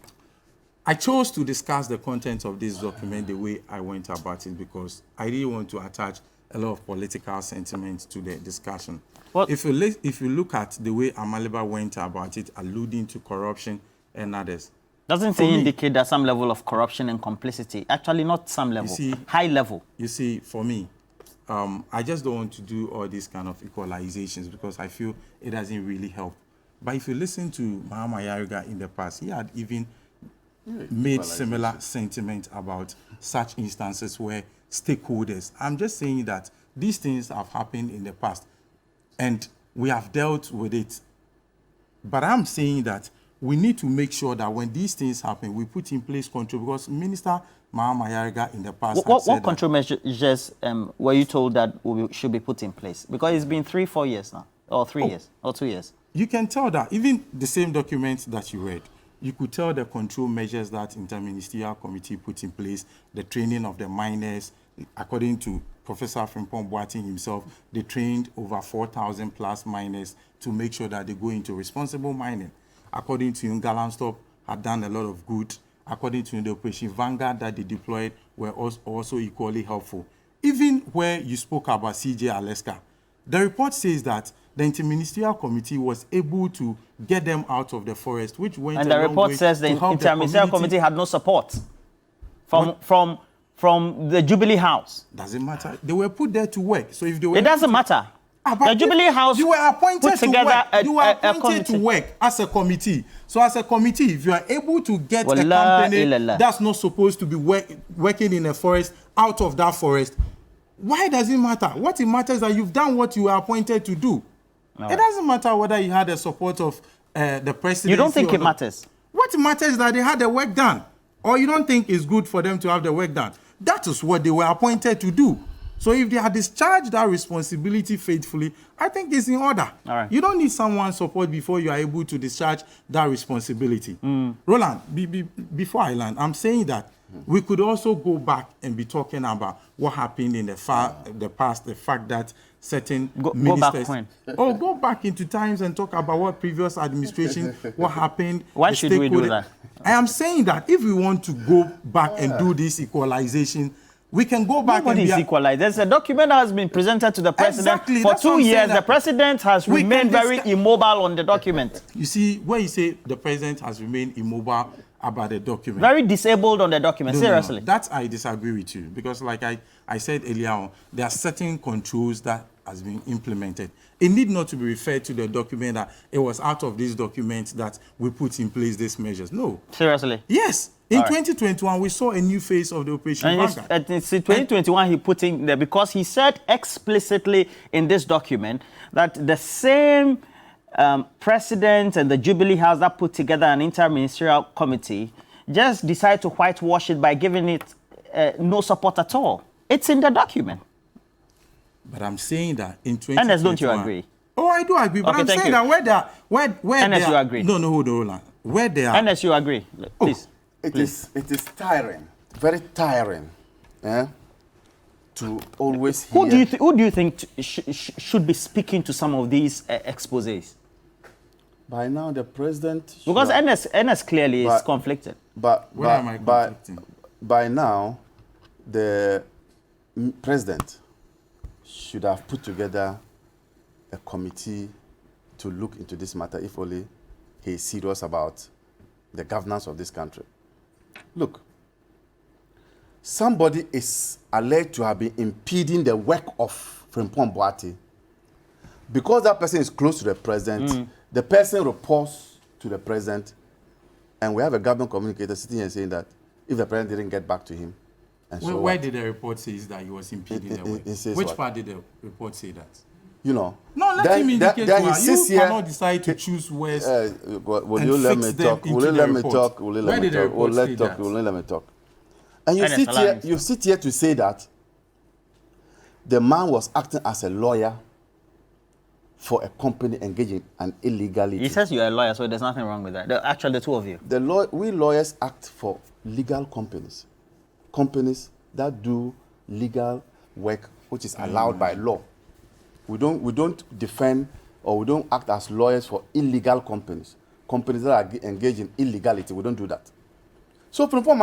Speaker 2: I chose to discuss the content of this document the way I went about it because I really want to attach a lot of political sentiment to the discussion. Well, if you look at the way Amaliba went about it, alluding to corruption and others,
Speaker 1: doesn't it indicate that some level of corruption and complicity? Actually, not some level, high level. You
Speaker 2: see, for me, I just don't want to do all these kind of equalizations because I feel it doesn't really help. But if you listen to Mahama Yariga in the past, he had even made similar sentiment about such instances where stakeholders... I'm just saying that these things have happened in the past and we have dealt with it. But I'm saying that we need to make sure that when these things happen, we put in place control because Minister Mahama Yariga in the past...
Speaker 1: What control measures were you told that should be put in place? Because it's been 3-4 years now, or 3 years, or 2 years.
Speaker 2: You can tell that even the same document that you read, you could tell the control measures that Interministerial Committee put in place, the training of the miners. According to Professor Frimpong Boateng himself, they trained over 4,000 plus miners to make sure that they go into responsible mining. According to Ngalanstop, had done a lot of good. According to the Operation Vanguard that they deployed were also equally helpful. Even where you spoke about CJ Alaska, the report says that the Interministerial Committee was able to get them out of the forest, which went
Speaker 1: and the report says the Interministerial Committee had no support from from the Jubilee House.
Speaker 2: Doesn't matter. They were put there to work. So if they were
Speaker 1: It doesn't matter.
Speaker 2: But
Speaker 1: The Jubilee House
Speaker 2: you were appointed
Speaker 1: put together
Speaker 2: to work. You were
Speaker 1: a
Speaker 2: appointed to
Speaker 1: committee.
Speaker 2: work as a committee. So as a committee, if you are able to get a
Speaker 1: Wallah
Speaker 2: company
Speaker 1: illallah.
Speaker 2: that's not supposed to be working in a forest out of that forest, why does it matter? What it matters is that you've done what you were appointed to do. It doesn't matter whether you had the support of the president.
Speaker 1: You don't think it matters?
Speaker 2: What matters is that they had the work done. Or you don't think it's good for them to have the work done. That is what they were appointed to do. So if they had discharged that responsibility faithfully, I think it's in order.
Speaker 1: All right.
Speaker 2: You don't need someone's support before you are able to discharge that responsibility. Roland, before I land, I'm saying that we could also go back and be talking about what happened in the past, the fact that certain ministers...
Speaker 1: Go back when?
Speaker 2: Oh, go back into times and talk about what previous administration, what happened.
Speaker 1: Why should we do that?
Speaker 2: I am saying that if we want to go back and do this equalization, we can go back
Speaker 1: Nobody is equalized. There's a document that has been presented to the president
Speaker 2: Exactly,
Speaker 1: for
Speaker 2: that's what
Speaker 1: 2
Speaker 2: I'm saying,
Speaker 1: years. The
Speaker 2: that
Speaker 1: president has
Speaker 2: we
Speaker 1: remained
Speaker 2: can
Speaker 1: very
Speaker 2: discuss-
Speaker 1: immobile on the document.
Speaker 2: You see, when you say the president has remained immobile about the document.
Speaker 1: Very disabled on the document.
Speaker 2: No, no, no.
Speaker 1: Seriously.
Speaker 2: That I disagree with you. Because like I said earlier on, there are certain controls that has been implemented. It need not to be referred to the document that it was out of this document that we put in place these measures. No.
Speaker 1: Seriously.
Speaker 2: Yes. In
Speaker 1: All right.
Speaker 2: 2021, we saw a new phase of the Operation
Speaker 1: And
Speaker 2: Vanguard.
Speaker 1: it's in 2021 he put in there because he said explicitly in this document that the same president and the Jubilee House that put together an inter-ministerial committee just decided to whitewash it by giving it no support at all. It's in the document.
Speaker 2: But I'm saying that in 2021...
Speaker 1: Ernest, don't you agree?
Speaker 2: Oh, I do agree. But
Speaker 1: Okay,
Speaker 2: I'm
Speaker 1: thank
Speaker 2: saying
Speaker 1: you.
Speaker 2: that where
Speaker 1: Ernest,
Speaker 2: they
Speaker 1: you
Speaker 2: are,
Speaker 1: agree?
Speaker 2: No, hold on, Roland. Where they are...
Speaker 1: Ernest, you agree? Please.
Speaker 3: It is tiring, very tiring, to always hear.
Speaker 1: Who do you think should be speaking to some of these exposés?
Speaker 3: By now, the president.
Speaker 1: Because
Speaker 3: should have-
Speaker 1: Ernest clearly is
Speaker 3: But-
Speaker 1: conflicted.
Speaker 2: Where am I conflicting?
Speaker 3: by now, the president should have put together a committee to look into this matter if only he is serious about the governance of this country. Look, somebody is alleged to have been impeding the work of Frimpong Boati. Because that person is close to the president, the person reports to the president, and we have a government communicator sitting here saying that if the president didn't get back to him, and so
Speaker 2: Where
Speaker 3: what?
Speaker 2: did the report say that he was impeding the work?
Speaker 3: it says
Speaker 2: Which
Speaker 3: what?
Speaker 2: part did the report say that?
Speaker 3: You know.
Speaker 2: No, let
Speaker 3: then-
Speaker 2: him indicate
Speaker 3: then
Speaker 2: to
Speaker 3: he
Speaker 2: us.
Speaker 3: sits
Speaker 2: You
Speaker 3: here-
Speaker 2: cannot decide to choose words.
Speaker 3: Will
Speaker 2: and
Speaker 3: you let
Speaker 2: fix
Speaker 3: me
Speaker 2: them
Speaker 3: talk?
Speaker 2: into
Speaker 3: Will you
Speaker 2: the
Speaker 3: let me
Speaker 2: report.
Speaker 3: talk? Will you
Speaker 2: Where
Speaker 3: let me
Speaker 2: did the
Speaker 3: talk? Will
Speaker 2: report
Speaker 3: let
Speaker 2: say
Speaker 3: talk?
Speaker 2: that?
Speaker 3: Will you let me talk? And you
Speaker 1: Ernest,
Speaker 3: sit
Speaker 1: allow
Speaker 3: here.
Speaker 1: him.
Speaker 3: You sit here to say that the man was acting as a lawyer for a company engaging in illegality.
Speaker 1: He says you're a lawyer, so there's nothing wrong with that. Actually, the two of you.
Speaker 3: We lawyers act for legal companies, companies that do legal work which is allowed by law. We don't defend or we don't act as lawyers for illegal companies, companies that are engaged in illegality. We don't do that. So Frimpong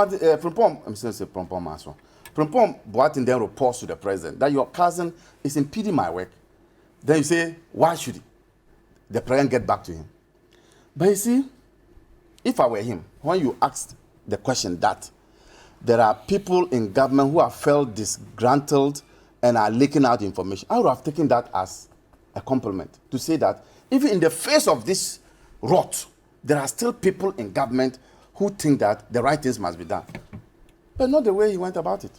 Speaker 3: Boateng then reports to the president that your cousin is impeding my work. Then you say, why should the president get back to him? But you see, if I were him, when you asked the question that there are people in government who have felt disgruntled and are leaking out information, I would have taken that as a compliment to say that even in the face of this rot, there are still people in government who think that the right things must be done. But not the way he went about it.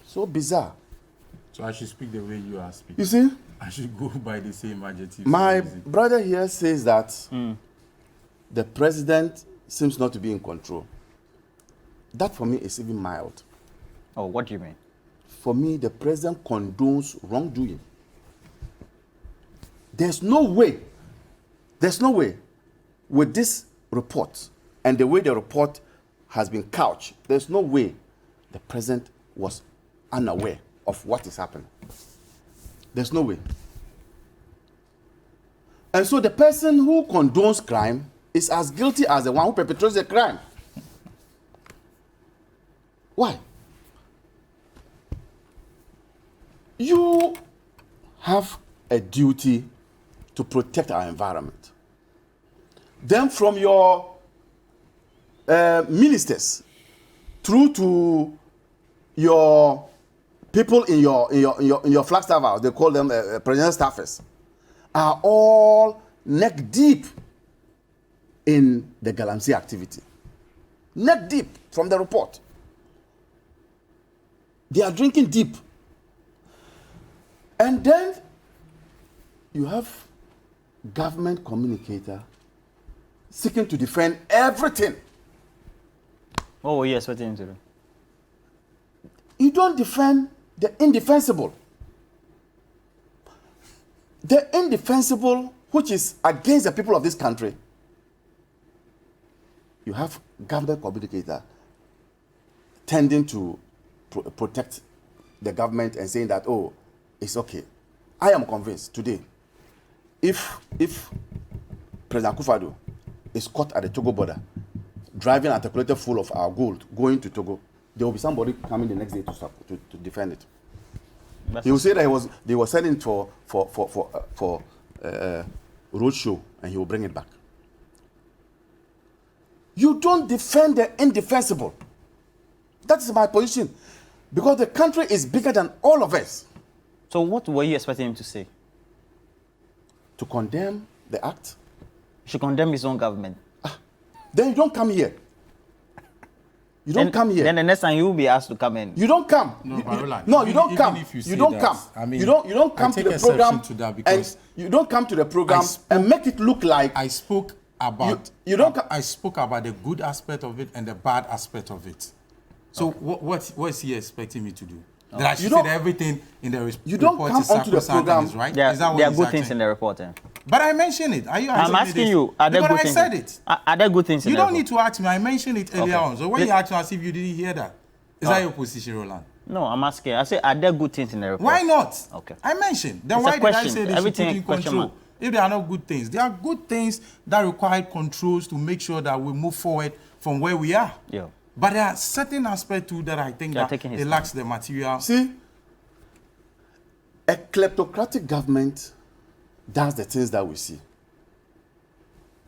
Speaker 3: So bizarre.
Speaker 2: So I should speak the way you are speaking.
Speaker 3: You see,
Speaker 2: I should go by the same adjectives.
Speaker 3: my
Speaker 2: you're using.
Speaker 3: brother here says that the president seems not to be in control. That for me is even mild.
Speaker 1: Oh, what do you mean?
Speaker 3: For me, the president condones wrongdoing. There's no way with this report and the way the report has been couched, there's no way the president was unaware of what is happening. There's no way. And so the person who condones crime is as guilty as the one who perpetrates the crime. Why? You have a duty to protect our environment. Then from your ministers through to your people in your Flagstaff house, they call them presidential staffers, are all neck deep in the galamsey activity. Neck deep from the report. They are drinking deep. And then you have government communicator seeking to defend everything.
Speaker 1: What were you expecting him to do?
Speaker 3: You don't defend the indefensible. The indefensible, which is against the people of this country. You have government communicator tending to protect the government and saying that, oh, it's okay. I am convinced today, if President Akufo-Addo is caught at the Togo border, driving a calculator full of our gold, going to Togo, there will be somebody coming the next day to defend it. He will say that they were sending for roadshow, and he will bring it back. You don't defend the indefensible. That is my position. Because the country is bigger than all of us.
Speaker 1: So what were you expecting him to say?
Speaker 3: To condemn the act?
Speaker 1: He should condemn his own government.
Speaker 3: Then you don't come here. You don't come here.
Speaker 1: Then the next time you will be asked to come in.
Speaker 3: You don't come.
Speaker 2: No,
Speaker 3: you don't come. You don't come.
Speaker 2: I mean,
Speaker 3: you don't come to the program.
Speaker 2: To that because
Speaker 3: and you don't come to the program and make it look like
Speaker 2: I spoke about. I spoke about the good aspect of it and the bad aspect of it. So what is he expecting me to do? That I should say that everything in the report
Speaker 3: you don't come
Speaker 2: is
Speaker 3: onto the program,
Speaker 2: is right?
Speaker 1: There
Speaker 2: Is that what
Speaker 1: are
Speaker 2: he's
Speaker 1: good
Speaker 2: acting?
Speaker 1: things in the report. Eh?
Speaker 2: But I mentioned it. Are you
Speaker 1: I'm asking you, are there good
Speaker 2: I
Speaker 1: things?
Speaker 2: said it.
Speaker 1: Are there good things in
Speaker 2: You
Speaker 1: the
Speaker 2: don't
Speaker 1: report?
Speaker 2: need to ask me. I mentioned it earlier on. So when you ask me as if you didn't hear that, is that your position, Roland?
Speaker 1: No, I'm asking. I say, are there good things in the report?
Speaker 2: Why not?
Speaker 1: Okay.
Speaker 2: I mentioned. Then
Speaker 1: It's
Speaker 2: why
Speaker 1: a
Speaker 2: did I
Speaker 1: question.
Speaker 2: say they should put
Speaker 1: Everything
Speaker 2: in
Speaker 1: question
Speaker 2: control?
Speaker 1: mark.
Speaker 2: If there are not good things, there are good things that require controls to make sure that we move forward from where we are.
Speaker 1: Yeah.
Speaker 2: But there are certain aspects too that I think
Speaker 1: They are
Speaker 2: that
Speaker 1: taking his
Speaker 2: it lacks the material.
Speaker 3: see, a kleptocratic government does the things that we see.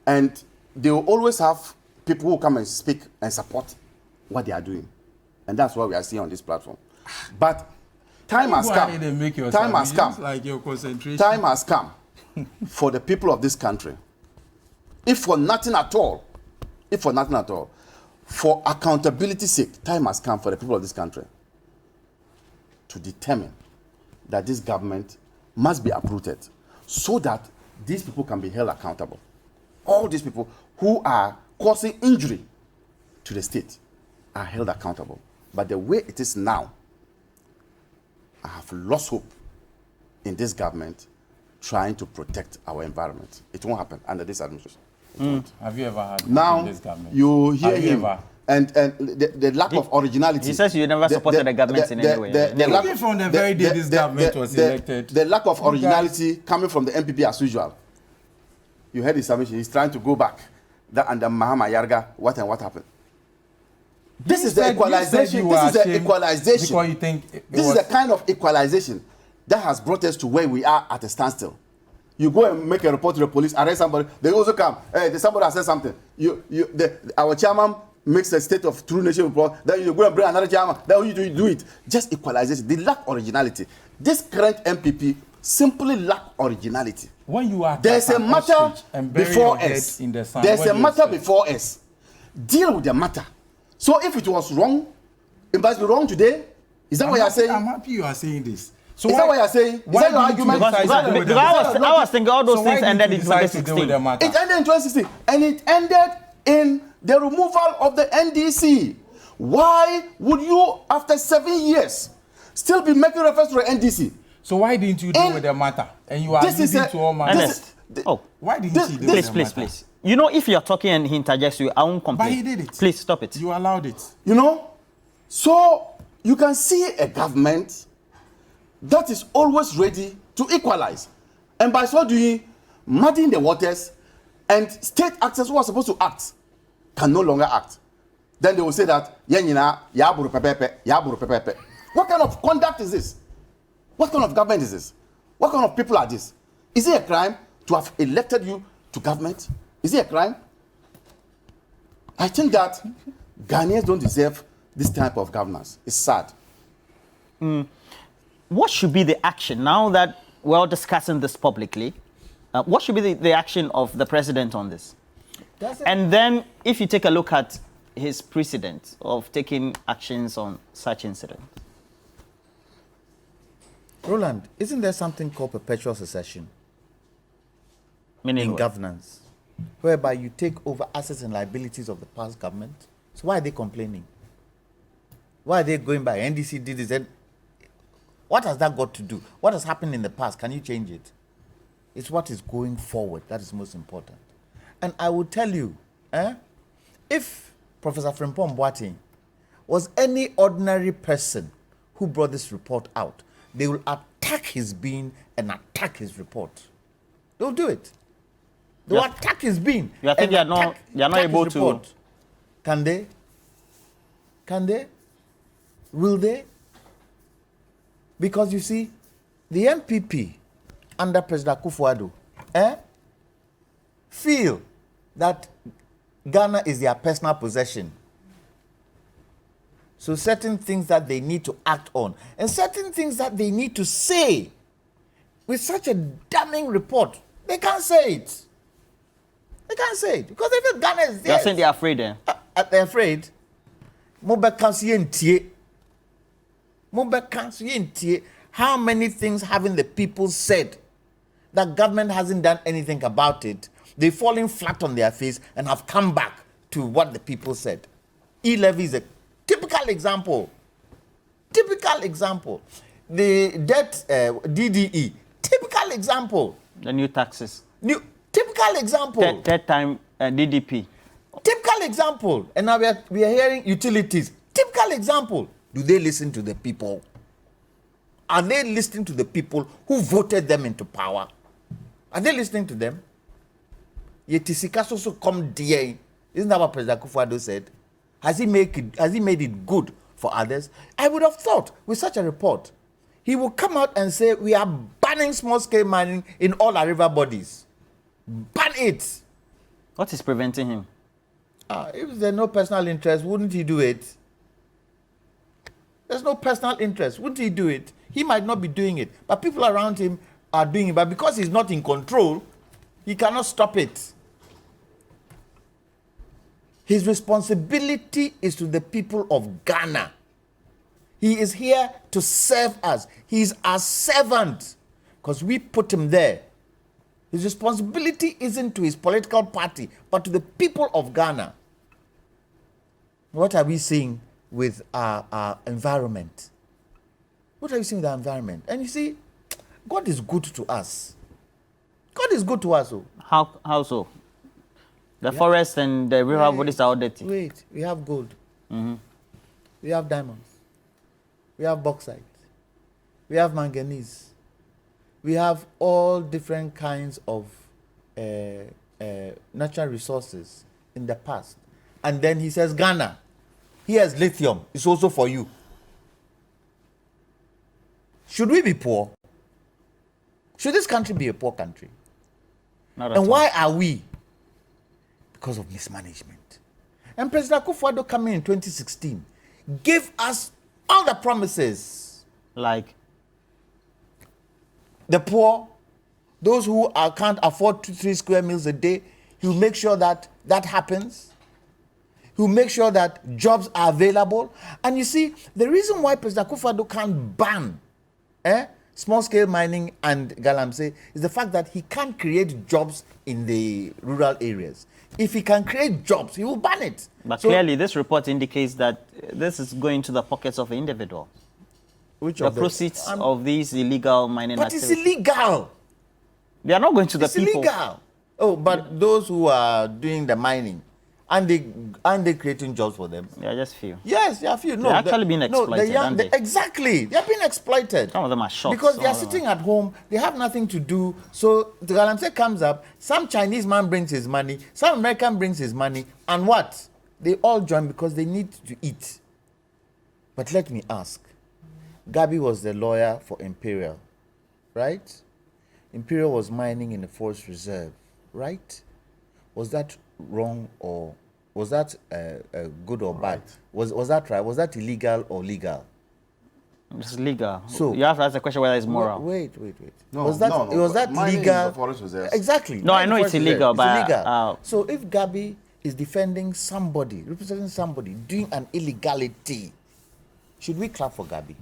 Speaker 3: And they will always have people who come and speak and support what they are doing. And that's what we are seeing on this platform. But time has come. Time has come.
Speaker 2: Like your concentration.
Speaker 3: Time has come for the people of this country. If for nothing at all, for accountability's sake, time has come for the people of this country to determine that this government must be uprooted so that these people can be held accountable. All these people who are causing injury to the state are held accountable. But the way it is now, I have lost hope in this government trying to protect our environment. It won't happen under this administration.
Speaker 2: Have you ever had
Speaker 3: Now,
Speaker 2: this government?
Speaker 3: you hear
Speaker 2: Have you
Speaker 3: him,
Speaker 2: ever?
Speaker 3: and the lack of originality.
Speaker 1: He says you never supported the government in any way.
Speaker 2: Even from the very day this government was elected.
Speaker 3: The lack of
Speaker 2: You
Speaker 3: originality coming from the MPP as usual. You heard his submission. He's trying to go back. That under Mahama Yarga, what happened? This is the equalization. This is the equalization.
Speaker 2: Because you think
Speaker 3: This is the kind of equalization that has brought us to where we are at a standstill. You go and make a report to the police, arrest somebody, they also come. Hey, somebody has said something. Our chairman makes a state of true nation report, then you go and bring another chairman, then you do it. Just equalization. They lack originality. This current MPP simply lack originality.
Speaker 2: When you are
Speaker 3: there's a matter before us. There's a matter before us. Deal with the matter. So if it was wrong, it must be wrong today. Is that what you're saying?
Speaker 2: I'm happy you are saying this. So
Speaker 3: is that what you're saying? Is that your argument?
Speaker 1: Because I was thinking all those things ended in 2016.
Speaker 3: It ended in 2016, and it ended in the removal of the NDC. Why would you, after 7 years, still be making reference to the NDC?
Speaker 2: So why didn't you deal with the matter? And you are leading to all matters. Why didn't you deal with the matter?
Speaker 1: Please. You know, if you're talking and he interjects you, I won't complain.
Speaker 2: But he did it.
Speaker 1: Please stop it.
Speaker 2: You allowed it.
Speaker 3: You know? So you can see a government that is always ready to equalize. And by so doing, muddying the waters, and state actors who are supposed to act can no longer act. Then they will say that, what kind of conduct is this? What kind of government is this? What kind of people are this? Is it a crime to have elected you to government? Is it a crime? I think that Ghanaians don't deserve this type of governance. It's sad.
Speaker 1: What should be the action now that we're all discussing this publicly? What should be the action of the president on this? And then, if you take a look at his precedent of taking actions on such incidents.
Speaker 4: Roland, isn't there something called perpetual succession
Speaker 1: Meaning
Speaker 4: in
Speaker 1: what?
Speaker 4: governance, whereby you take over assets and liabilities of the past government? So why are they complaining? Why are they going by NDC did this? And what has that got to do? What has happened in the past? Can you change it? It's what is going forward that is most important. And I will tell you, if Professor Frimpong Boateng was any ordinary person who brought this report out, they will attack his being and attack his report. They'll do it. They'll attack his being.
Speaker 1: You think they are not able to?
Speaker 4: Report. Can they? Can they? Will they? Because you see, the MPP under President Akufo-Addo feel that Ghana is their personal possession. So certain things that they need to act on and certain things that they need to say with such a damning report, they can't say it. They can't say it because they feel Ghana is theirs.
Speaker 1: You're saying they're afraid then?
Speaker 4: They're afraid. How many things haven't the people said that government hasn't done anything about it? They've fallen flat on their face and have come back to what the people said. E-levy is a typical example. Typical example. The debt, DDE, typical example.
Speaker 1: The new taxes.
Speaker 4: Typical example.
Speaker 1: Third time DDP.
Speaker 4: Typical example. And now we are hearing utilities. Typical example. Do they listen to the people? Are they listening to the people who voted them into power? Are they listening to them? Yetisika also come dear. Isn't that what President Akufo-Addo said? Has he made it good for others? I would have thought with such a report, he will come out and say, we are banning small-scale mining in all our river bodies. Ban it.
Speaker 1: What is preventing him?
Speaker 4: If there's no personal interest, wouldn't he do it? There's no personal interest. Wouldn't he do it? He might not be doing it, but people around him are doing it. But because he's not in control, he cannot stop it. His responsibility is to the people of Ghana. He is here to serve us. He is our servant because we put him there. His responsibility isn't to his political party, but to the people of Ghana. What are we seeing with our environment? What are we seeing with our environment? And you see, God is good to us. God is good to us. Oh.
Speaker 1: How so? The forest and the river bodies are all dirty.
Speaker 4: Wait, we have gold. We have diamonds. We have bauxite. We have manganese. We have all different kinds of natural resources in the past. And then he says, Ghana, here's lithium. It's also for you. Should we be poor? Should this country be a poor country?
Speaker 1: Not at
Speaker 4: And
Speaker 1: all.
Speaker 4: why are we? Because of mismanagement. And President Akufo-Addo coming in 2016 gave us all the promises.
Speaker 1: Like?
Speaker 4: The poor, those who can't afford 2-3 square meals a day, he'll make sure that that happens. He'll make sure that jobs are available. And you see, the reason why President Akufo-Addo can't ban small-scale mining and galamsey is the fact that he can't create jobs in the rural areas. If he can create jobs, he will ban it.
Speaker 1: But clearly, this report indicates that this is going to the pockets of the individual.
Speaker 4: Which
Speaker 1: The
Speaker 4: of
Speaker 1: proceeds of these illegal mining
Speaker 4: But
Speaker 1: activities.
Speaker 4: it's illegal.
Speaker 1: They are not going to the
Speaker 4: It's
Speaker 1: people.
Speaker 4: illegal. Oh, but those who are doing the mining, aren't they creating jobs for them?
Speaker 1: They are just few.
Speaker 4: Yes, they are few. No,
Speaker 1: They're actually being exploited, aren't they?
Speaker 4: Exactly. They are being exploited.
Speaker 1: Some of them are shocked.
Speaker 4: Because they are sitting at home, they have nothing to do. So the galamsey comes up, some Chinese man brings his money, some American brings his money, and what? They all join because they need to eat. But let me ask, Gabi was the lawyer for Imperial, right? Imperial was mining in the forest reserve, right? Was that wrong or good or bad? Was that right? Was that illegal or legal?
Speaker 1: It's legal.
Speaker 4: So
Speaker 1: you have to ask the question whether it's moral.
Speaker 4: Wait.
Speaker 3: No,
Speaker 4: was that
Speaker 3: no,
Speaker 4: was that
Speaker 3: mining is
Speaker 4: legal?
Speaker 3: a forest reserve.
Speaker 4: Exactly.
Speaker 1: No, I know
Speaker 4: Mining
Speaker 1: it's
Speaker 4: forest reserve.
Speaker 1: illegal, but,
Speaker 4: it's illegal. So if Gabi is defending somebody, representing somebody, doing an illegality, should we clap for Gabi?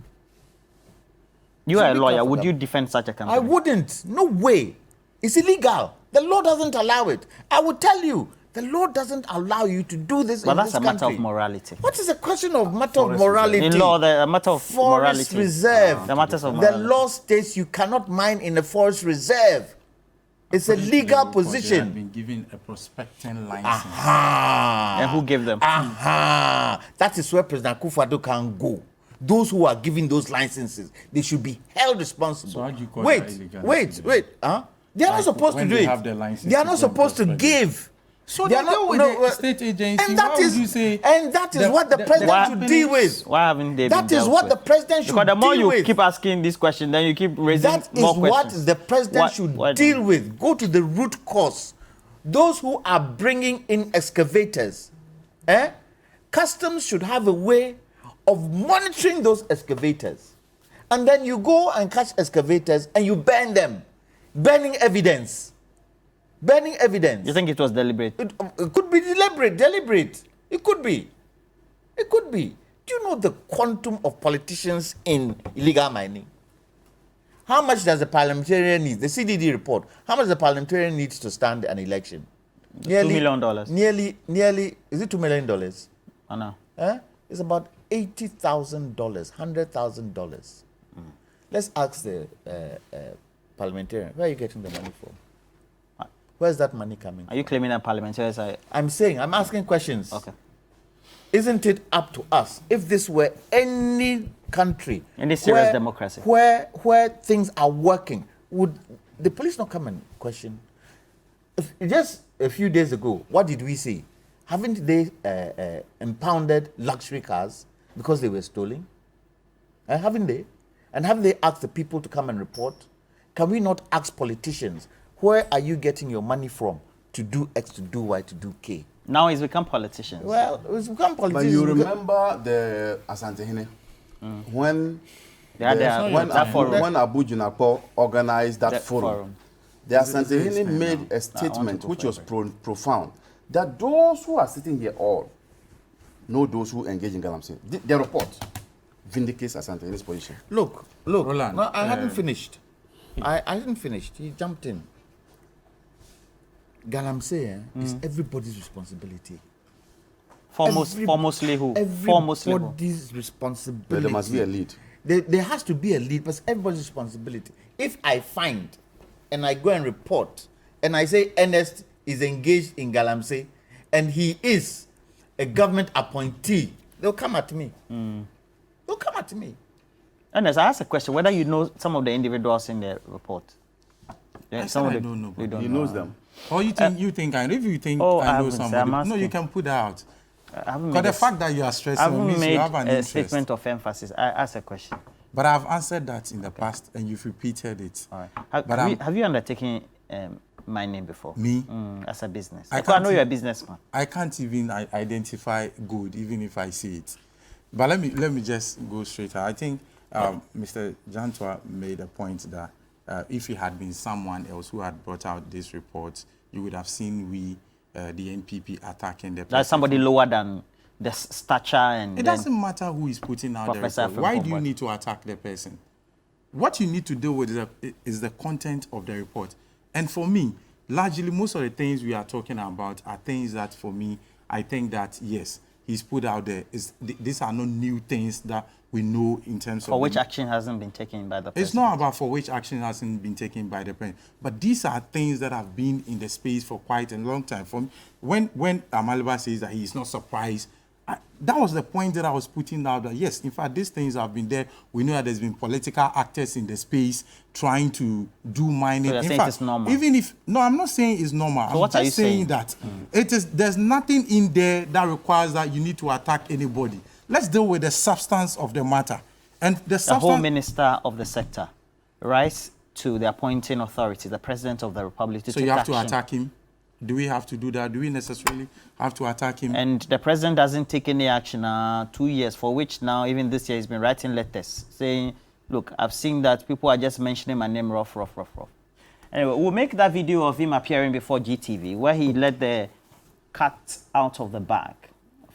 Speaker 1: You are a
Speaker 4: we
Speaker 1: lawyer.
Speaker 4: clap for
Speaker 1: Would
Speaker 4: Gabi?
Speaker 1: you defend such a company?
Speaker 4: I wouldn't. No way. It's illegal. The law doesn't allow it. I will tell you, the law doesn't allow you to do this
Speaker 1: But
Speaker 4: in
Speaker 1: that's
Speaker 4: this
Speaker 1: a matter
Speaker 4: country.
Speaker 1: of morality.
Speaker 4: What is a question of matter
Speaker 3: Forest
Speaker 4: of morality?
Speaker 1: In law, the matter of
Speaker 4: Forest
Speaker 1: morality.
Speaker 4: reserve.
Speaker 1: The matters of
Speaker 4: The
Speaker 1: morality.
Speaker 4: law states you cannot mine in a forest reserve. It's a legal
Speaker 2: They have
Speaker 4: position.
Speaker 2: been given a prospecting license.
Speaker 4: Aha.
Speaker 1: And who gave them?
Speaker 4: Aha. That is where President Akufo-Addo can go. Those who are giving those licenses, they should be held responsible.
Speaker 2: So how do you call
Speaker 4: wait,
Speaker 2: that illegal?
Speaker 4: wait. Huh? They are not
Speaker 2: Like,
Speaker 4: supposed to
Speaker 2: when
Speaker 4: do
Speaker 2: they
Speaker 4: it.
Speaker 2: have their license
Speaker 4: They are
Speaker 2: to
Speaker 4: not
Speaker 2: go and
Speaker 4: supposed to
Speaker 2: prospect.
Speaker 4: give.
Speaker 2: So
Speaker 4: They
Speaker 2: they
Speaker 4: are not-
Speaker 2: deal with
Speaker 4: no,
Speaker 2: the state agency.
Speaker 4: And that
Speaker 2: Why would
Speaker 4: is
Speaker 2: you say
Speaker 4: and that is what the president
Speaker 1: Why-
Speaker 4: should deal with.
Speaker 1: Why haven't they
Speaker 4: That
Speaker 1: been
Speaker 4: is
Speaker 1: dealt
Speaker 4: what
Speaker 1: with?
Speaker 4: the president should
Speaker 1: Because the more
Speaker 4: deal
Speaker 1: you
Speaker 4: with.
Speaker 1: keep asking this question, then you keep raising
Speaker 4: That is
Speaker 1: more
Speaker 4: what
Speaker 1: questions.
Speaker 4: the president
Speaker 1: What-
Speaker 4: should
Speaker 1: what-
Speaker 4: deal with. Go to the root cause. Those who are bringing in excavators, customs should have a way of monitoring those excavators. And then you go and catch excavators and you burn them. Burning evidence. Burning evidence.
Speaker 1: You think it was deliberate?
Speaker 4: It could be deliberate. It could be. It could be. Do you know the quantum of politicians in illegal mining? How much does the parliamentarian need? The CDD report. How much the parliamentarian needs to stand an election?
Speaker 1: $2 million.
Speaker 4: Nearly. Is it $2 million?
Speaker 1: I know.
Speaker 4: It's about $80,000, $100,000. Let's ask the parliamentarian. Where are you getting the money from? Where's that money coming?
Speaker 1: Are you claiming that parliamentarians are...
Speaker 4: I'm saying, I'm asking questions.
Speaker 1: Okay.
Speaker 4: Isn't it up to us, if this were any country
Speaker 1: In this serious democracy.
Speaker 4: where things are working, would the police not come and question? Just a few days ago, what did we see? Haven't they impounded luxury cars because they were stolen? Haven't they? And haven't they asked the people to come and report? Can we not ask politicians, where are you getting your money from to do X, to do Y, to do K?
Speaker 1: Now he's become politicians.
Speaker 4: Well, it's become politicians.
Speaker 3: But you remember the Asantehene when
Speaker 1: They had that forum.
Speaker 3: when Abu Junakpo organized that forum. The Asantehene made a statement which was profound, that those who are sitting here all know those who engage in Galamsey. The report vindicates Asantehene's position.
Speaker 4: Look,
Speaker 2: Roland,
Speaker 4: no, I hadn't finished. I hadn't finished. He jumped in. Galamsey is everybody's responsibility.
Speaker 1: Foremostly who? Foremostly who?
Speaker 4: Everybody's responsibility.
Speaker 3: But there must be a lead.
Speaker 4: There has to be a lead, but it's everybody's responsibility. If I find and I go and report and I say Ernest is engaged in Galamsey and he is a government appointee, they'll come at me. They'll come at me.
Speaker 1: Ernest, I asked a question whether you know some of the individuals in the report.
Speaker 2: I
Speaker 1: Some of
Speaker 2: said I
Speaker 1: the-
Speaker 2: don't know.
Speaker 1: you don't
Speaker 3: He
Speaker 1: know.
Speaker 3: knows them.
Speaker 2: Or you think I know? If you think
Speaker 1: Oh, I
Speaker 2: I know
Speaker 1: haven't said, I'm
Speaker 2: somebody, no, you
Speaker 1: asking.
Speaker 2: can put that out.
Speaker 1: I haven't
Speaker 2: Because
Speaker 1: made
Speaker 2: the
Speaker 1: a-
Speaker 2: fact that you are
Speaker 1: I
Speaker 2: stressing
Speaker 1: haven't
Speaker 2: means
Speaker 1: made
Speaker 2: you have an
Speaker 1: a
Speaker 2: interest.
Speaker 1: statement of emphasis. I asked a question.
Speaker 2: But I've answered that in the past, and you've repeated it.
Speaker 1: All right.
Speaker 2: But
Speaker 1: Have you undertaken mining before?
Speaker 2: Me?
Speaker 1: As a business?
Speaker 2: I
Speaker 1: Because I know
Speaker 2: can't
Speaker 1: you're a businessman.
Speaker 2: I can't even identify good, even if I see it. But let me just go straight. I think Mr. Jantwa made a point that if it had been someone else who had brought out this report, you would have seen the NPP attacking the
Speaker 1: That's
Speaker 2: person.
Speaker 1: somebody lower than the stature and
Speaker 2: It
Speaker 1: then
Speaker 2: doesn't matter who is putting out the
Speaker 1: Professor
Speaker 2: report. Why do you
Speaker 1: Frimpong.
Speaker 2: need to attack the person? What you need to deal with is the content of the report. And for me, largely, most of the things we are talking about are things that, for me, I think that, yes, he's put out there. These are not new things that we know in terms of...
Speaker 1: for which action hasn't been taken by the president.
Speaker 2: It's not about for which action hasn't been taken by the president, but these are things that have been in the space for quite a long time. For me, when Amaliba says that he is not surprised, that was the point that I was putting out, that yes, in fact, these things have been there. We know that there's been political actors in the space trying to do mining.
Speaker 1: So you're
Speaker 2: in
Speaker 1: saying
Speaker 2: fact,
Speaker 1: it's normal?
Speaker 2: even if, no, I'm not saying it's normal. I'm
Speaker 1: what are
Speaker 2: just
Speaker 1: you
Speaker 2: saying
Speaker 1: saying?
Speaker 2: that there's nothing in there that requires that you need to attack anybody. Let's deal with the substance of the matter. And the
Speaker 1: The whole
Speaker 2: substance...
Speaker 1: minister of the sector rise to the appointing authority, the president of the republic, to
Speaker 2: So
Speaker 1: take
Speaker 2: you have
Speaker 1: action.
Speaker 2: to attack him? Do we have to do that? Do we necessarily have to attack him?
Speaker 1: And the president doesn't take any action 2 years, for which now, even this year, he's been writing letters saying, look, I've seen that people are just mentioning my name rough. Anyway, we'll make that video of him appearing before GTV, where he let the cat out of the bag,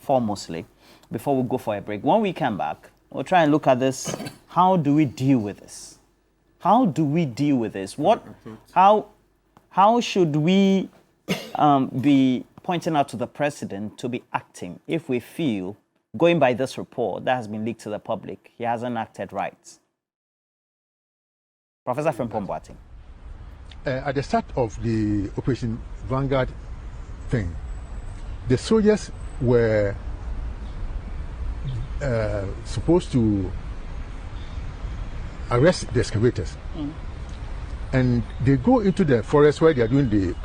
Speaker 1: foremostly, before we go for a break. When we come back, we'll try and look at this. How do we deal with this? How do we deal with this? How should we be pointing out to the president to be acting if we feel, going by this report that has been leaked to the public, he hasn't acted right? Professor Frimpong Boateng.
Speaker 5: At the start of the Operation Vanguard thing, the soldiers were supposed to arrest the excavators. And they go into the forest where they are doing the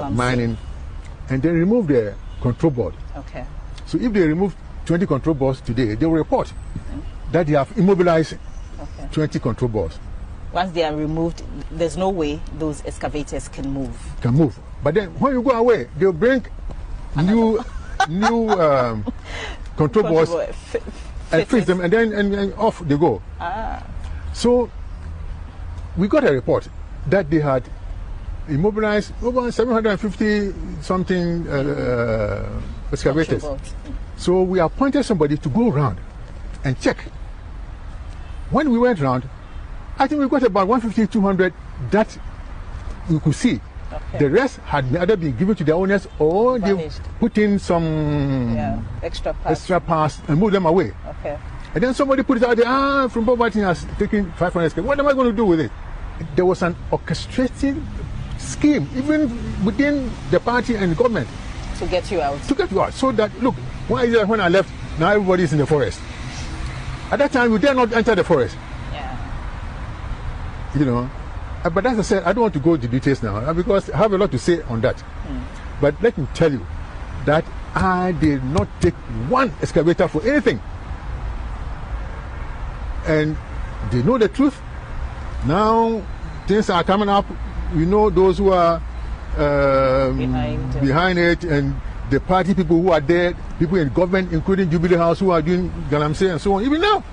Speaker 5: mining, and they remove the control board.
Speaker 6: Okay.
Speaker 5: So if they remove 20 control boards today, they will report that they have immobilized 20 control boards.
Speaker 6: Once they are removed, there's no way those excavators can move.
Speaker 5: But then when you go away, they'll bring new control boards and fix them, and then and off they go. So we got a report that they had immobilized over 750 something excavators. So we appointed somebody to go around and check. When we went around, I think we got about 150, 200 that we could see. Okay. The rest had either been given to the owners or they put in some extra parts and moved them away.
Speaker 6: Okay.
Speaker 5: And then somebody put it out there, from Bob Martin has taken 500. What am I going to do with it? There was an orchestrated scheme, even within the party and the government.
Speaker 6: To get you out.
Speaker 5: So that, look, why is it when I left, now everybody is in the forest? At that time, we dare not enter the forest. You know, but as I said, I don't want to go into details now because I have a lot to say on that. But let me tell you that I did not take one excavator for anything. And they know the truth. Now things are coming up. We know those who are behind it, and the party people who are there, people in government, including Jubilee House, who are doing Galamsey and so on. Even now,